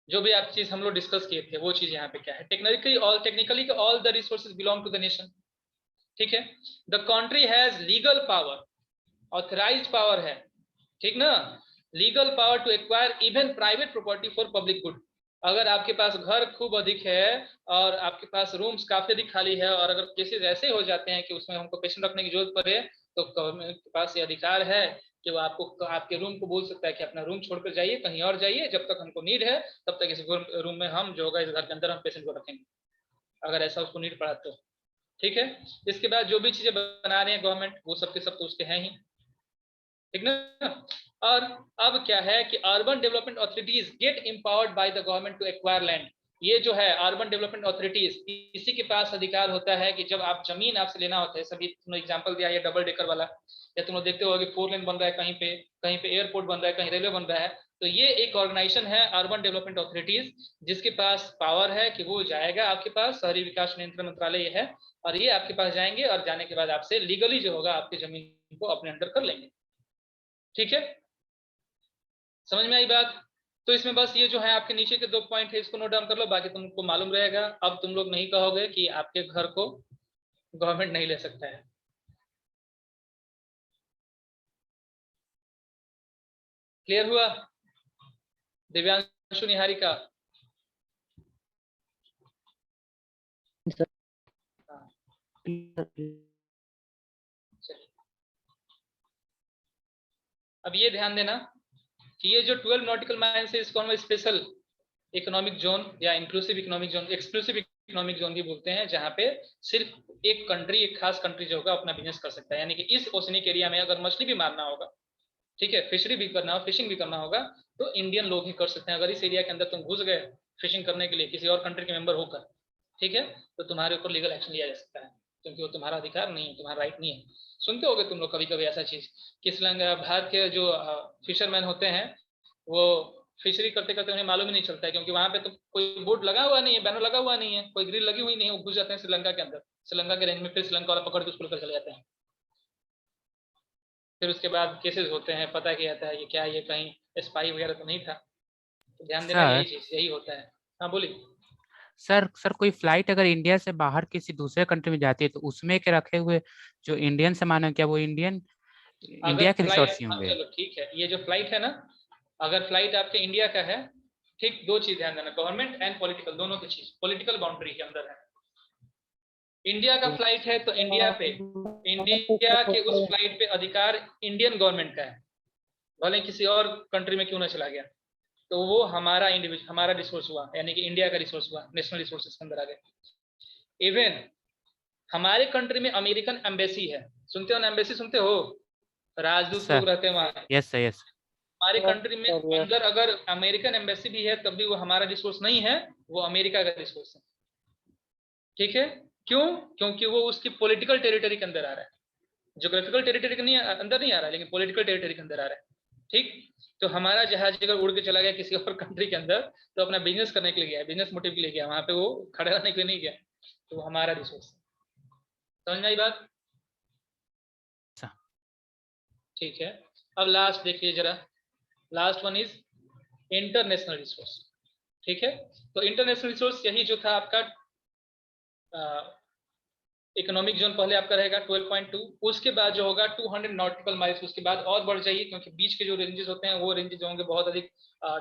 जो भी आप चीज हम लोग डिस्कस किए थे वो चीज यहाँ पे क्या है, technically all the resources belong to the nation. ठीक है, the country has legal power, authorised power है, ठीक ना, legal power to acquire even private property for public good. अगर आपके पास घर खूब अधिक है और आपके पास रूम्स काफी अधिक खाली है और अगर केसेस ऐसे हो जाते हैं कि उसमें हमको पेशेंट रखने की जरूरत पड़े, तो गवर्नमेंट के पास ये अधिकार है कि वो आपको आपके रूम को बोल सकता है कि अपना रूम छोड़कर जाइए, कहीं और जाइए, जब तक हमको नीड है तब तक इस रूम में हम जो होगा इस घर के अंदर हम पेशेंट को रखेंगे। अगर ऐसा उसको नीड पड़ा तो। ठीक है, इसके बाद जो भी चीजें बना रहे हैं गवर्नमेंट वो सबके सब तो उसके हैं ही, ठीक ना। और अब क्या है कि urban development authorities get empowered by the government to acquire land. ये जो है अर्बन डेवलपमेंट अथॉरिटीज, इसी के पास अधिकार होता है कि जब आप जमीन आपसे लेना होता है, सभी तुमने एग्जांपल दिया ये डबल डेकर वाला, या तुम लोग देखते हो कि 4 लेन बन रहा है कहीं पे एयरपोर्ट बन रहा है, कहीं रेलवे बन रहा है, तो ये एक ऑर्गेनाइजेशन है अर्बन डेवलपमेंट अथॉरिटीज, जिसके पास पावर है कि वो जाएगा आपके पास, शहरी विकास नियंत्रण मंत्रालय ये है, और ये आपके पास जाएंगे और जाने के बाद आपसे लीगली जो होगा आपकी जमीन को अपने अंडर कर लेंगे। ठीक है, समझ में आई बात। तो इसमें बस ये जो है आपके नीचे के 2 पॉइंट है, इसको नोट डाउन कर लो, बाकी तुमको मालूम रहेगा। अब तुम लोग नहीं कहोगे कि आपके घर को गवर्नमेंट नहीं ले सकता है। क्लियर हुआ दिव्यांशु, निहारिका? अब ये ध्यान देना कि ये जो 12 नॉटिकल माइल्स है इसको हम स्पेशल इकोनॉमिक जोन या inclusive economic zone, exclusive economic zone भी बोलते हैं, जहाँ पे सिर्फ एक कंट्री, एक खास कंट्री जो होगा अपना बिजनेस कर सकता है। यानी कि इस ओशनिक एरिया में अगर मछली भी मारना होगा, ठीक है, फिशरी भी करना हो, फिशिंग भी करना होगा, तो इंडियन लोग ही कर सकते हैं। अगर इस एरिया के अंदर तुम घुस गए फिशिंग करने के लिए किसी और कंट्री के मेंबर होकर, ठीक है, तो तुम्हारे ऊपर लीगल एक्शन लिया जा सकता है, क्योंकि वो तुम्हारा अधिकार नहीं है, तुम्हारा राइट नहीं है। सुनते होगे तुम लोग कभी कभी ऐसा चीज कि भारत के जो फिशरमैन होते हैं वो फिशरी करते करते उन्हें मालूम ही नहीं चलता है, क्योंकि वहां पे तो कोई बोर्ड लगा हुआ नहीं है, बैनर लगा हुआ नहीं है, कोई ग्रिल लगी हुई नहीं है, वो घुस जाते हैं श्रीलंका के अंदर, श्रीलंका के रेंज में, फिर श्रीलंका वाला पकड़ के उसको लेकर चले जाते हैं। फिर उसके बाद केसेस होते हैं, पता किया जाता है ये क्या, ये कहीं स्पाई वगैरह तो नहीं था। तो ध्यान देना, यही चीज यही होता है। हाँ बोलिए सर कोई फ्लाइट अगर इंडिया से बाहर किसी दूसरे कंट्री में जाती है तो उसमें के रखे हुए जो इंडियन सामान है क्या वो इंडिया के रिसोर्स ही होंगे? चलो ठीक है, ये जो फ्लाइट है ना, अगर फ्लाइट आपके इंडिया का है, ठीक, 2 चीज ध्यान देना, गवर्नमेंट एंड पॉलिटिकल, दोनों की चीज पॉलिटिकल बाउंड्री के अंदर है। इंडिया का फ्लाइट है तो इंडिया के उस फ्लाइट पे अधिकार इंडियन गवर्नमेंट का है, भले किसी और कंट्री में क्यों ना चला गया, तो वो हमारा रिसोर्स हुआ, यानी कि इंडिया का रिसोर्स हुआ, नेशनल रिसोर्सेज के अंदर आ गए। इवन हमारे कंट्री में अमेरिकन एम्बेसी है, सुनते हो ना, एम्बेसी सुनते हो, राजदूत लोग रहते हैं वहां। Yes sir, yes. हमारे कंट्री में अंदर अगर अमेरिकन एम्बेसी भी है तब भी वो हमारा रिसोर्स नहीं है, वो अमेरिका का रिसोर्स है। ठीक है, क्यों? क्योंकि वो उसकी पॉलिटिकल टेरिटरी के अंदर आ रहा है, ज्योग्राफिकल टेरिटरी के अंदर नहीं आ रहा है, लेकिन पॉलिटिकल टेरिटरी के अंदर आ रहा है। ठीक, तो हमारा जहाज अगर उड़ के चला गया किसी और कंट्री के अंदर, तो अपना बिजनेस करने के लिए गया, बिजनेस मोटिव के लिए गया, वहां पे वो खड़े रहने के लिए नहीं गया, तो वो हमारा रिसोर्स। समझ में आई बात? ठीक है, अब लास्ट देखिए जरा, last one is international resource. ठीक है, तो इंटरनेशनल रिसोर्स यही जो था आपका इकोनॉमिक जोन, पहले आपका रहेगा 12.2, उसके बाद जो होगा 200 नॉटिकल माइल्स, उसके बाद और बढ़ जाइए, क्योंकि बीच के जो रेंजेस होते हैं वो रेंजेस होंगे बहुत अधिक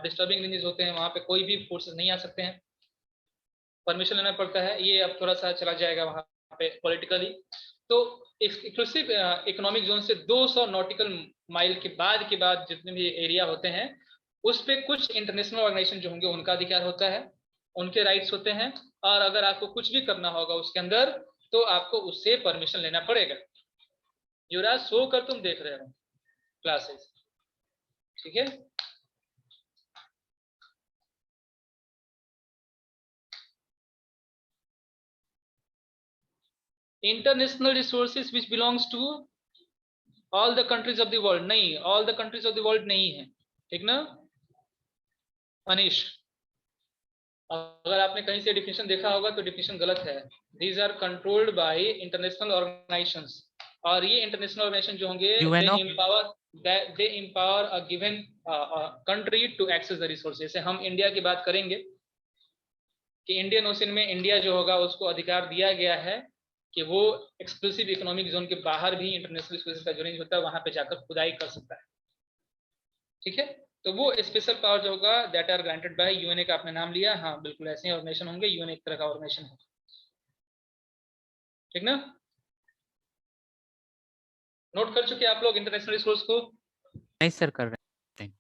डिस्टर्बिंग रेंजेस होते हैं, वहां पे कोई भी फोर्सेस नहीं आ सकते हैं, परमिशन लेना पड़ता है। ये अब थोड़ा सा चला जाएगा वहां पे पॉलिटिकली। तो एक्सक्लूसिव इकोनॉमिक जोन से 200 नॉटिकल माइल के बाद जितने भी एरिया होते हैं उस पे कुछ इंटरनेशनल ऑर्गेनाइजेशन जो होंगे उनका अधिकार होता है, उनके राइट्स होते हैं, और अगर आपको कुछ भी करना होगा उसके अंदर तो आपको उससे परमिशन लेना पड़ेगा। युवराज शो कर तुम देख रहे हो क्लासेस, ठीक है। International resources which belongs to all the countries of the world, नहीं, all the countries of the world नहीं है, ठीक ना अनिश? अगर आपने कहीं से डिफिनेशन देखा होगा तो डिफिनेशन गलत है। These are controlled by international organisations, और ये इंटरनेशनल ऑर्गेनाइजेशन जो होंगे they empower a given country to access the resources. जैसे हम इंडिया की बात करेंगे कि इंडियन ओशन में इंडिया जो होगा उसको अधिकार दिया गया है कि वो एक्सक्लूसिव इकोनॉमिक जोन के बाहर भी इंटरनेशनल रिसोर्सेज का जो रेंज होता है वहां पे जाकर खुदाई कर सकता है, ठीक है। तो वो स्पेशल पावर जो होगा that are granted by UNA का आपने नाम लिया, हाँ बिल्कुल ऐसे ही ऑर्गेनाइजेशन होंगे, यूएनए एक तरह का ऑर्गेनाइजेशन है, ठीक ना। नोट कर चुके आप लोग इंटरनेशनल रिसोर्स को? नहीं सर, कर रहे हैं।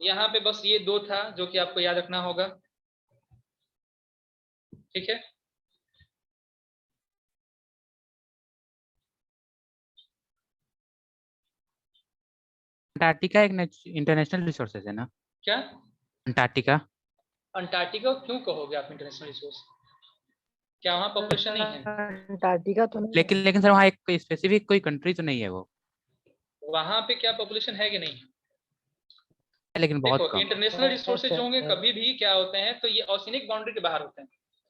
यहाँ पे बस ये 2 था जो कि आपको याद रखना होगा, ठीक है। अंटार्कटिका एक इंटरनेशनल रिसोर्सेज है ना? क्या अंटार्कटिका अंटार्कटिका क्यों कहोगे आप इंटरनेशनल रिसोर्स? क्या वहाँ पॉपुलेशन नहीं है? अंटार्कटिका तो नहीं लेकिन है। लेकिन सर वहाँ एक कोई स्पेसिफिक कोई कंट्री तो नहीं है वो, वहाँ पे क्या पॉपुलेशन है कि नहीं? लेकिन बहुत देखो कम। इंटरनेशनल रिसोर्सेज जो होंगे है। कभी भी क्या होते हैं, तो ये ओशिनिक बाउंड्री के बाहर होते हैं।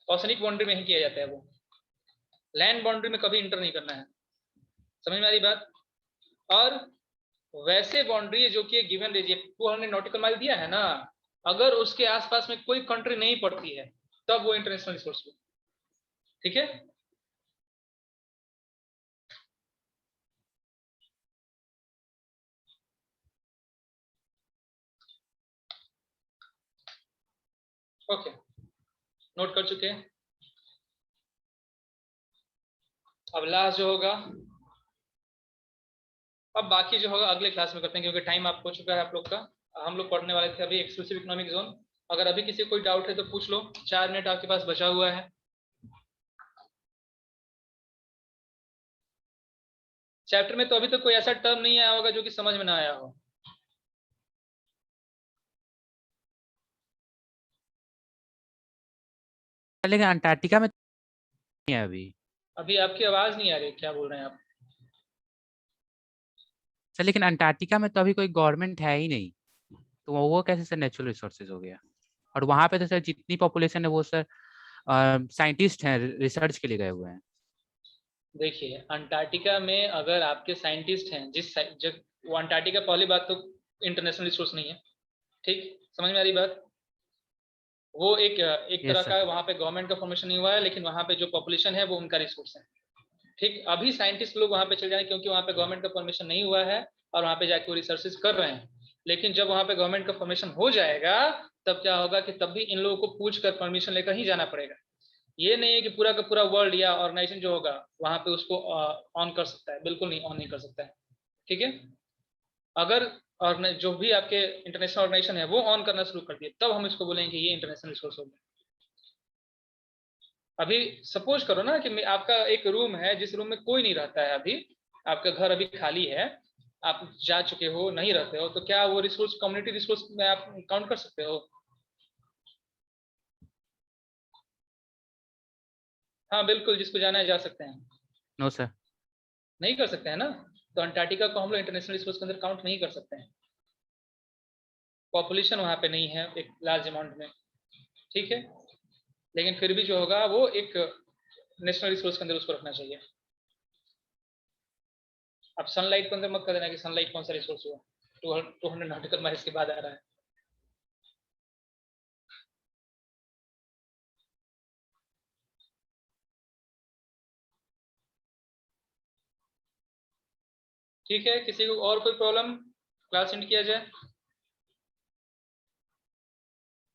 ओशिनिक बाउंड्री में ही किया जाता है वो, लैंड बाउंड्री में कभी इंटर नहीं करना है। समझ में आ रही बात? और वैसे बाउंड्री जो कि गिवन रीजन 200 नॉटिकल माइल दिया है ना, अगर उसके आसपास में कोई कंट्री नहीं पड़ती है तब वो इंटरनेशनल रिसोर्स हुआ। ठीक है। ओके, नोट कर चुके हैं। अब लास्ट जो होगा, अब बाकी जो होगा अगले क्लास में करते हैं, क्योंकि टाइम आप हो चुका है आप लोग का। हम लोग पढ़ने वाले थे अभी एक्सक्लूसिव इकोनॉमिक जोन। अगर अभी किसी को कोई डाउट है तो पूछ लो, 4 मिनट आपके पास बचा हुआ है। चैप्टर में तो अभी तक कोई ऐसा टर्म नहीं आया होगा जो कि समझ में ना आया हो। लेकिन अंटार्कटिका में नहीं है अभी। अभी आपकी आवाज नहीं आ रही, क्या बोल रहे हैं आप? सर लेकिन अंटार्कटिका में तो अभी कोई गवर्नमेंट है ही नहीं, तो वो कैसे सर नेचुरल रिसोर्सेज हो गया? और वहां पे तो सर जितनी पॉपुलेशन है वो सर साइंटिस्ट हैं, रिसर्च के लिए गए हुए हैं। देखिए अंटार्कटिका में अगर आपके साइंटिस्ट हैं, वो अंटार्कटिका, पहली बात तो इंटरनेशनल रिसोर्स नहीं है। ठीक, समझ में आ रही बात? वो एक तरह यस सर। का वहाँ पे गवर्नमेंट का फॉर्मेशन नहीं हुआ है, लेकिन वहाँ पे जो पॉपुलेशन है वो उनका रिसोर्स है। ठीक, अभी साइंटिस्ट लोग वहाँ पे चल जाए क्योंकि वहाँ पे गवर्नमेंट का परमिशन नहीं हुआ है, और वहाँ पे जाके वो रिसर्चेस कर रहे हैं। लेकिन जब वहाँ पे गवर्नमेंट का परमिशन हो जाएगा तब क्या होगा कि तब भी इन लोगों को पूछ कर परमिशन लेकर ही जाना पड़ेगा। ये नहीं है कि पूरा का पूरा वर्ल्ड या ऑर्गेनाइजेशन जो होगा वहाँ पे उसको ऑन कर सकता है, बिल्कुल नहीं, ऑन नहीं कर सकता है। ठीक है। अगर और जो भी आपके इंटरनेशनल ऑर्गेनाइजेशन है वो ऑन करना शुरू कर दिए तब हम इसको बोलेंगे ये इंटरनेशनल रिसोर्स हो गया। अभी सपोज करो ना कि आपका एक रूम है जिस रूम में कोई नहीं रहता है, अभी आपका घर अभी खाली है, आप जा चुके हो, नहीं रहते हो, तो क्या वो रिसोर्स कम्युनिटी रिसोर्स में आप काउंट कर सकते हो? हाँ बिल्कुल, जिसको जाना है जा सकते हैं। No sir. नहीं कर सकते हैं ना, तो अंटार्कटिका को हम लोग इंटरनेशनल रिसोर्स के अंदर काउंट नहीं कर सकते हैं। पॉपुलेशन वहाँ पे नहीं है एक लार्ज अमाउंट में। ठीक है, लेकिन फिर भी जो होगा वो एक नेशनल रिसोर्स के अंदर उसको रखना चाहिए। अब सनलाइट को अंदर मत कर देना कि सनलाइट कौन सा रिसोर्स हुआ, 200 नॉटिकल माइल्स के बाद आ रहा है। ठीक है, किसी को और कोई प्रॉब्लम, क्लास एंड किया जाए?